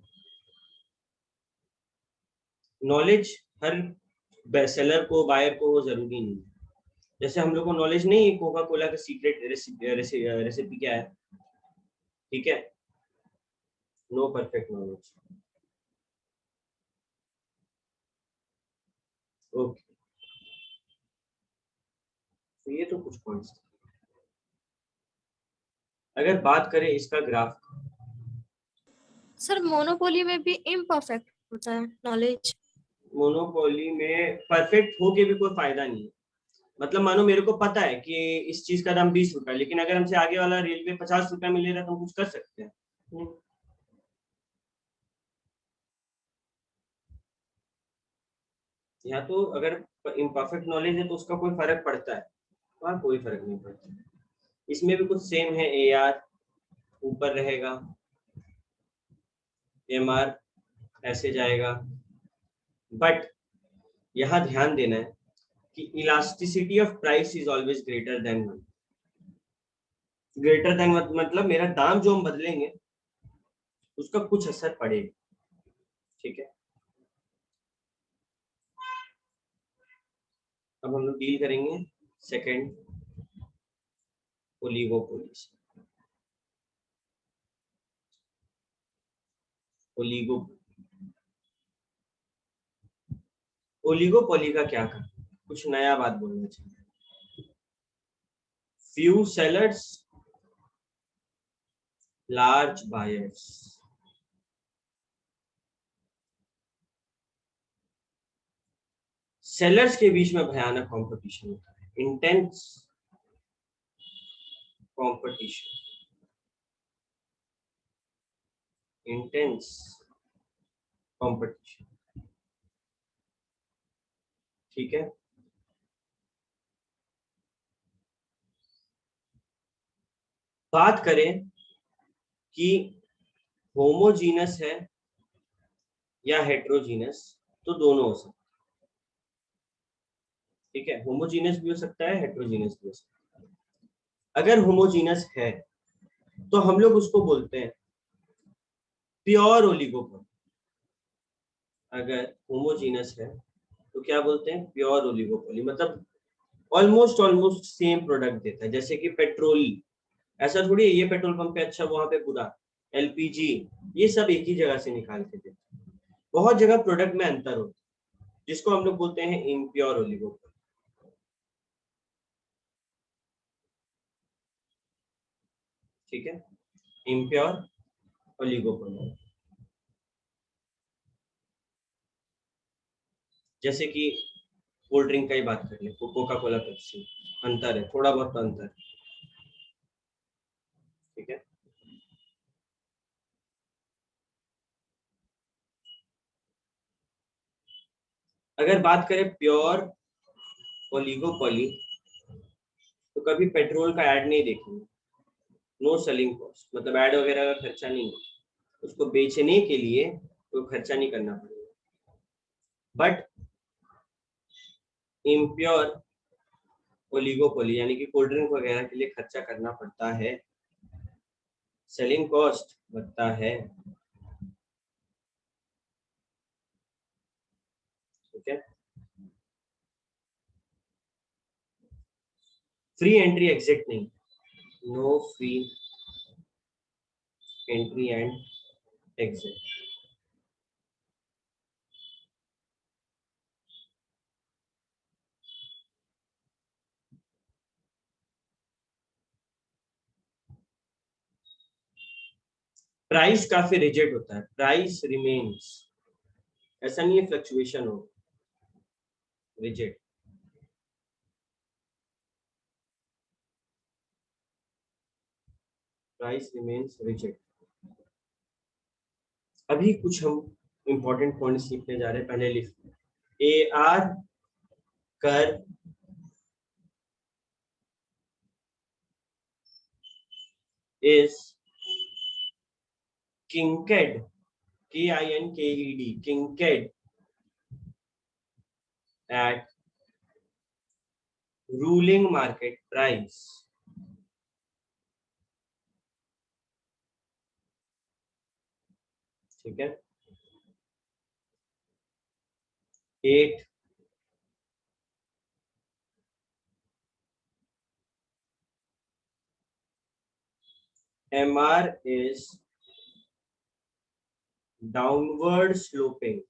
नॉलेज हर सेलर को, बायर को वो जरूरी नहीं है। जैसे हम लोग को नॉलेज नहीं है कोका कोला का सीक्रेट रेसिपी क्या है, ठीक है, नो परफेक्ट नॉलेज, ओके। तो ये तो कुछ पॉइंट्स, अगर बात करें इसका ग्राफ, सर मोनोपोली में भी इम्परफेक्ट होता है नॉलेज। मोनोपोली में परफेक्ट हो के भी कोई फायदा नहीं है। मतलब मानो मेरे को पता है कि इस चीज का दाम 20 रुपया है, लेकिन अगर हमसे आगे वाला रेलवे 50 रुपया में ले रहा है तो हम कुछ कर सकते हैं नहीं। यहाँ तो अगर इम्परफेक्ट नॉलेज है तो उसका कोई फर्क पड़ता है, वहाँ कोई फर्क नहीं पड़ता। इसमें भी कुछ सेम है, ए आर ऊपर रहेगा, एम आर ऐसे जाएगा, बट यहाँ ध्यान देना है कि elasticity of price is always greater than 1। Greater than मतलब मेरा दाम जो हम बदलेंगे उसका कुछ असर पड़ेगा, ठीक है। अब हम लोग डील करेंगे सेकंड, ओलिगोपोली से। ओलिगोपोली का क्या काम, कुछ नया बात बोलना चाहिए। Few sellers, large buyers, sellers के बीच में भयानक कंपटीशन होता है, इंटेंस competition, intense competition. ठीक है, बात करें कि होमोजीनस है या हेट्रोजीनस, तो दोनों हो सकते हैं। ठीक है, होमोजीनस भी हो सकता है, हेट्रोजीनस भी हो सकता है। अगर होमोजीनस है तो हम लोग उसको बोलते हैं प्योर ओलिगोपोली। अगर होमोजीनस है तो क्या बोलते हैं, प्योर ओलिगोपोली। मतलब ऑलमोस्ट सेम प्रोडक्ट देता है, जैसे कि पेट्रोल, ऐसा थोड़ी है ये पेट्रोल पंप पे अच्छा वहां पे बुरा, एलपीजी, ये सब एक ही जगह से निकाल के देते हैं। बहुत जगह प्रोडक्ट में अंतर होता है, जिसको हम लोग बोलते हैं इम्प्योर ओलिगोपोली। ठीक है, इम्प्योर ओलिगोपोली। जैसे कि कोल्ड ड्रिंक का ही बात कर ले, कोका कोला, पेप्सी, अंतर है, थोड़ा बहुत तो अंतर है। ठीक है, अगर बात करें प्योर ओलिगोपोली तो कभी पेट्रोल का ऐड नहीं देखेंगे, नो सेलिंग कॉस्ट, मतलब ऐड वगैरह का खर्चा नहीं है, उसको बेचने के लिए कोई खर्चा नहीं करना पड़ेगा। बट इम्प्योर ओलिगोपोली यानी कि कोल्ड ड्रिंक वगैरह के लिए खर्चा करना पड़ता है, सेलिंग कॉस्ट लगता है। ठीक है, फ्री एंट्री एग्जिट नहीं, no free entry and exit. Price काफी रिजिड होता है, प्राइस रिमेन्स, ऐसा नहीं है फ्लक्चुएशन हो, रिजिड। Price remains rigid. अभी कुछ हम इंपॉर्टेंट पॉइंट्स लिखने जा रहे हैं, पहले लिख AR कर is kinked, KINKED, kinked at ruling market price. ठीक है, 8 MR is downward sloping,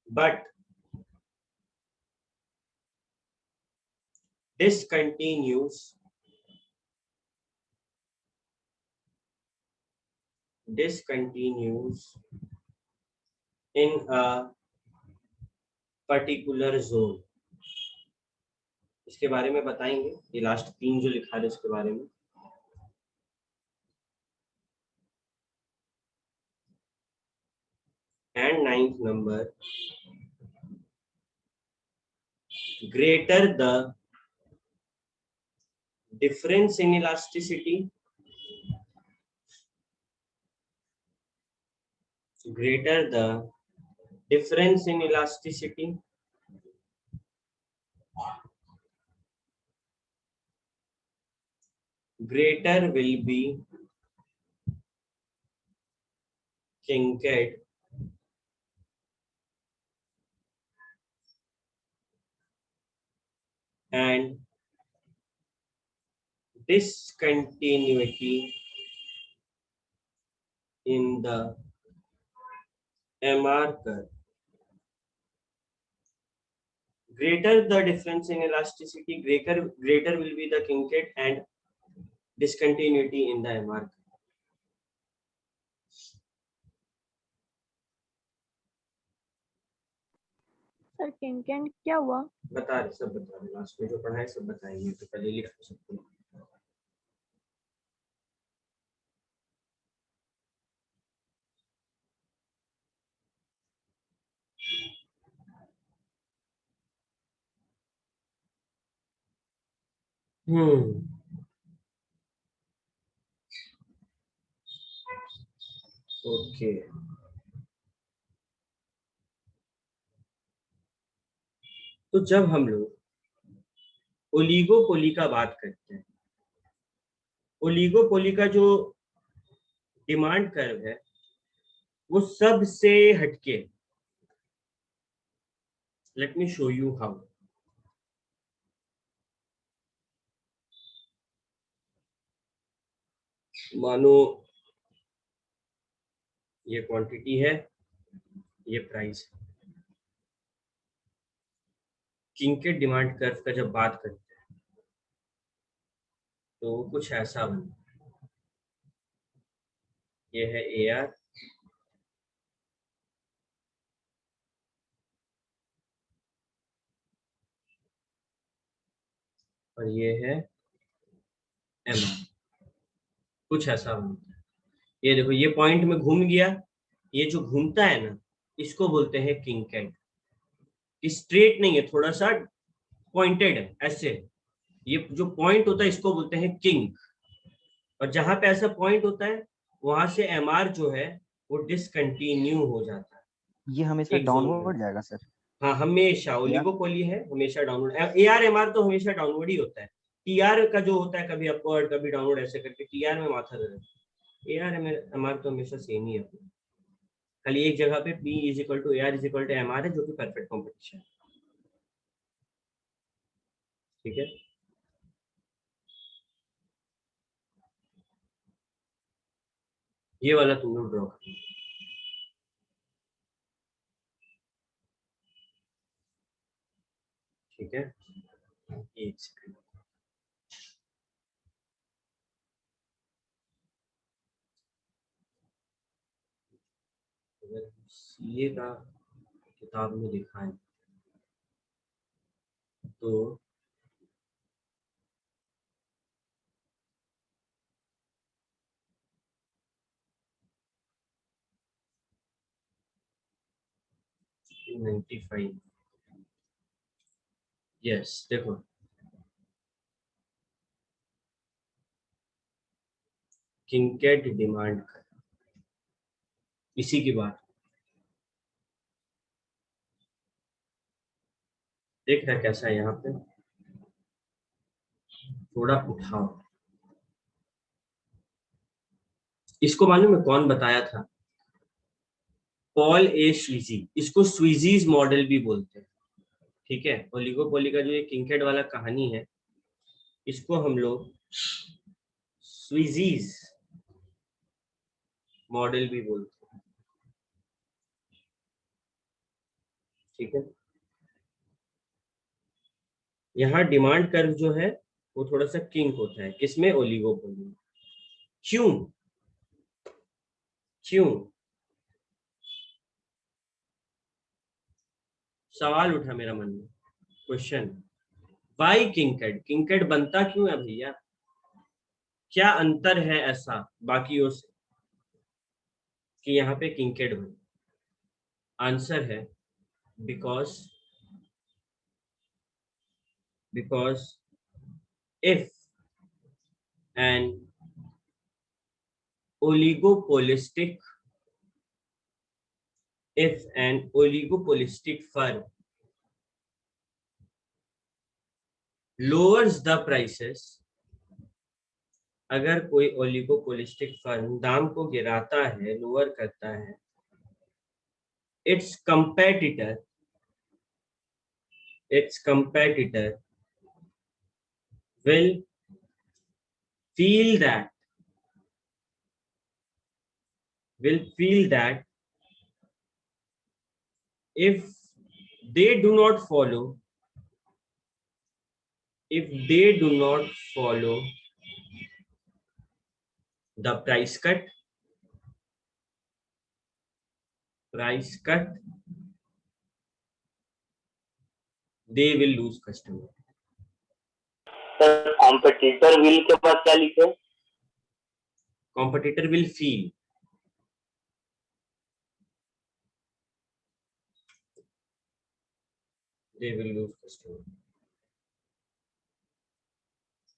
but discontinues in a particular zone. इसके बारे में बताएंगे, ये लास्ट 3 जो लिखा है इसके बारे में। And 9th number, greater the difference in elasticity, greater the difference in elasticity, greater will be kinked and discontinuity in the MR curve. Greater the difference in elasticity, greater will be the kinked and discontinuity in the MR curve. Sir kinked क्या हुआ? बता रहे, सब बता रहे, last में जो पढ़ा है सब बताएंगे, तो पहले लिख सकते हो। ओके, तो जब हम लोग ओलिगोपोली का बात करते हैं, ओलिगोपोली का जो डिमांड कर्व है वो सबसे हटके, let me show you how. मानो ये क्वांटिटी है, ये प्राइस है। किंकेट डिमांड कर्व का जब बात करते हैं तो वो कुछ ऐसा बनता है। ये है AR, और ये है MR, कुछ ऐसा बनता है। ये देखो, ये पॉइंट में घूम गया, ये जो घूमता है ना, इसको बोलते हैं किंकेट। स्ट्रेट नहीं है, थोड़ा सा पॉइंटेड है ऐसे, ये जो पॉइंट होता है इसको बोलते हैं किंक। और जहां पे ऐसा पॉइंट होता है वहां से MR जो है वो डिसकंटिन्यू हो जाता है ये हमेशा एक जोन में। डाउनवर्ड जाएगा सर? हाँ, हमेशा ओलिगोपोली है, हमेशा डाउनवर्ड। AR MR तो हमेशा डाउनवर्ड ही होता है। TR का जो होता है कभी अपवर्ड कभी डाउनवर्ड ऐसे करके, TR में माथा दर्द। AR MR तो हमेशा सेम ही है, खाली एक जगह पे P = AR = MR है, जो कि परफेक्ट कॉम्पिटिशन है। ठीक है, ये वाला तुम लोग ड्रॉ करो। ठीक है, एक सेकंड। अगर CA का किताब में लिखा है तो in 95, यस देखो, किंकेट डिमांड कर, इसी की बात देख रहा है कैसा है। यहाँ पे थोड़ा उठाओ, इसको मालूम है कौन बताया था? पॉल ए स्वीजी। इसको स्वीजीज मॉडल भी बोलते हैं। ठीक है, ओलिगोपोली का जो ये किंकेट वाला कहानी है, इसको हम लोग स्वीजीज मॉडल भी बोलते हैं। ठीक है, यहाँ डिमांड कर्व जो है वो थोड़ा सा किंक होता है, किसमें? ओलिगोपोली में। क्यों? क्यों? सवाल उठा मेरा मन में, क्वेश्चन, वाई किंकेट? किंकेट बनता क्यों है भैया? क्या अंतर है ऐसा बाकियों से कि यहाँ पे किंकेट बने? आंसर है because if an oligopolistic firm lowers the prices, अगर कोई ओलिगोपोलिस्टिक फर्म दाम को गिराता है, लोअर करता है, its competitor will feel that if they do not follow the price cut, they will lose customer. Sir competitor will के बाद क्या लिखे? Competitor will feel, they will lose customer.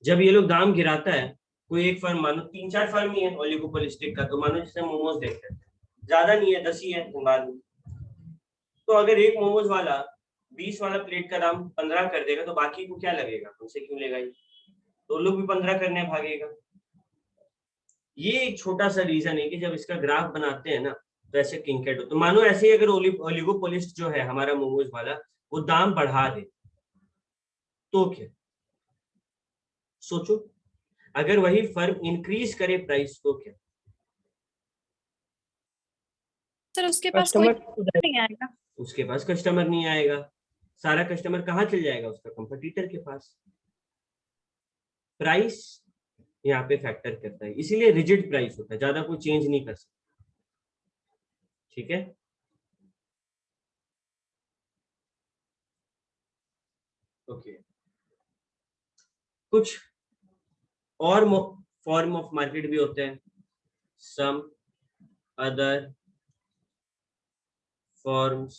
जब ये लोग दाम गिराता है, कोई एक फर्म, मानो 3-4 फर्म ही है ओलिगोपोलिस्टिक का, तो मानो जैसे मोमोज देख लेते हैं, ज्यादा नहीं है 10 ही है बाद में, तो अगर एक मोमोज वाला 20 वाला प्लेट का दाम 15 कर देगा तो बाकी को क्या लगेगा, उनसे क्यों लेगा ये, तो लोग भी 15 करने भागेगा। ये एक छोटा सा रीजन है कि जब इसका ग्राफ बनाते हैं ना तो ऐसे किंकेट हो। तो मानो ऐसे ही अगर ओलिगोपोलिस्ट जो है हमारा मोमोज वाला, वो दाम बढ़ा दे तो क्या, सोचो, अगर वही फर्म इंक्रीज करे प्राइस तो क्या? सर उसके पास कोई कस्टमर नहीं आएगा। उसके पास कस्टमर नहीं आएगा, सारा कस्टमर कहाँ चल जाएगा, उसका कंपटीटर के पास। प्राइस यहाँ पे फैक्टर करता है, इसीलिए रिजिड प्राइस होता है, ज्यादा कोई चेंज नहीं कर सकता। ठीक है, ओके। कुछ और फॉर्म ऑफ मार्केट भी होते हैं, some other forms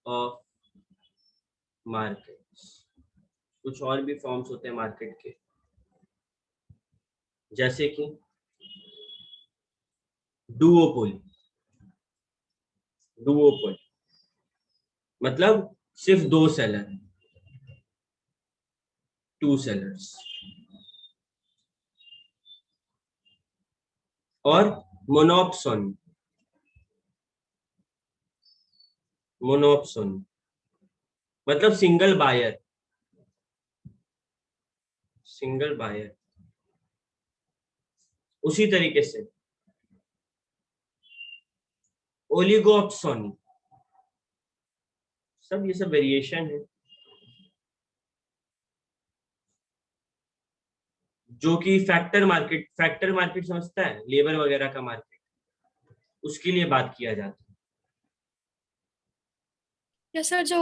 of markets, कुछ और भी फॉर्म्स होते हैं मार्केट के, जैसे कि डुओपोली। डुओपोली मतलब सिर्फ 2 सेलर, 2 सेलर्स। और मोनोप्सोनी, मोनोप्सोनी मतलब सिंगल बायर, सिंगल बायर। उसी तरीके से ओलिगोप्सोनी, सब ये सब वेरिएशन है, जो कि फैक्टर मार्केट समझता है, लेबर वगैरह का मार्केट, उसके लिए बात किया जाता है। या सर जो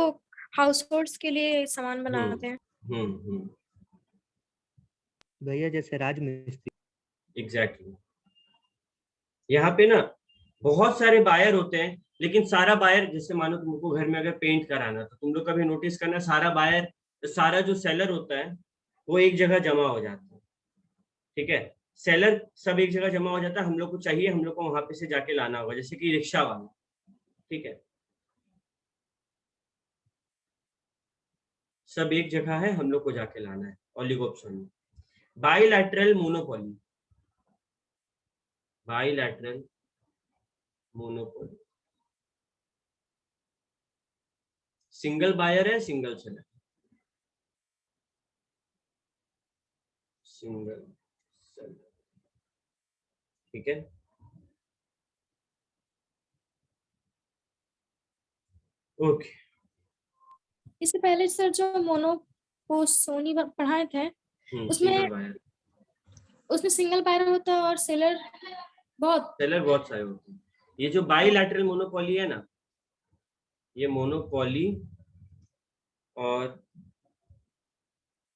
हाउस होल्ड्स के लिए सामान बनाते हैं। हम्म, भैया जैसे राजमिस्त्री। एग्जैक्टली। यहाँ पे ना बहुत सारे बायर होते हैं, लेकिन सारा बायर, जैसे मानो तुमको घर में अगर पेंट कराना, तो तुम लोग कभी नोटिस करना, सारा बायर, सारा जो सेलर होता है वो एक जगह जमा हो जाता है। ठीक है, सेलर सब एक जगह जमा हो जाता है, हम लोग को चाहिए, हम लोग को वहां पे से जाके लाना होगा, जैसे कि रिक्शा वाला। ठीक है, सब एक जगह है, हम लोग को जाके लाना है, oligopoly. Bilateral monopoly, bilateral monopoly, single buyer है, सिंगल सेलर, सिंगल सेलर। ठीक है, ओके। इससे पहले सर जो मोनोपोसोनी पढ़ाए थे, उसमें सिंगल बायर, उसमें सिंगल बायर होता है और सेलर बहुत सारे होते हैं। ये जो बाइलैटरल मोनोपोली है ना, ये मोनोपोली और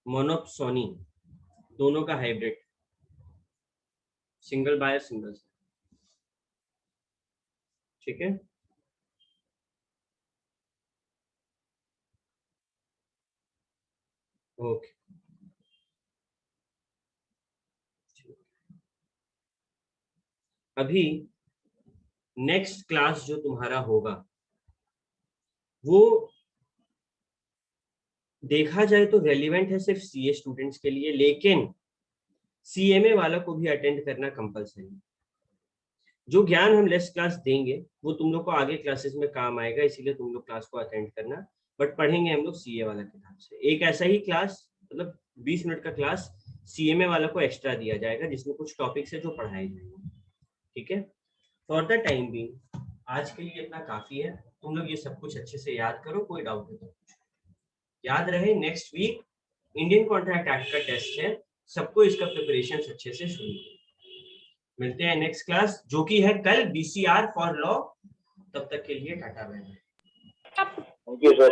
मोनोप्सोनी दोनों का hybrid, single buyer single seller. ठीक है, ओके। अभी नेक्स्ट क्लास जो तुम्हारा होगा, वो देखा जाए तो रेलिवेंट है सिर्फ सीए स्टूडेंट्स के लिए, लेकिन सीएमए वाला को भी अटेंड करना कंपलसरी। जो ज्ञान हम लेस क्लास देंगे वो तुम लोग को आगे क्लासेस में काम आएगा, इसीलिए तुम लोग क्लास को अटेंड करना। बट पढ़ेंगे हम लोग सीए वाला किताब से। एक ऐसा ही क्लास, मतलब 20 मिनट का क्लास सीएमए वाला को एक्स्ट्रा दिया जाएगा, जिसमें कुछ टॉपिक्स है जो पढ़ाए जाएंगे। ठीक है, फॉर द टाइम बीइंग आज के लिए इतना काफी है। तुम लोग ये सब कुछ अच्छे से याद करो, कोई डाउट है तो याद रहे। Next week Indian contract act का टेस्ट है, सबको इसका प्रिपरेशन अच्छे से शुरू करो। मिलते हैं नेक्स्ट क्लास, जो कि है कल, बीसीआर फॉर लॉ। तब तक के लिए tata bye bye. Thank you sir.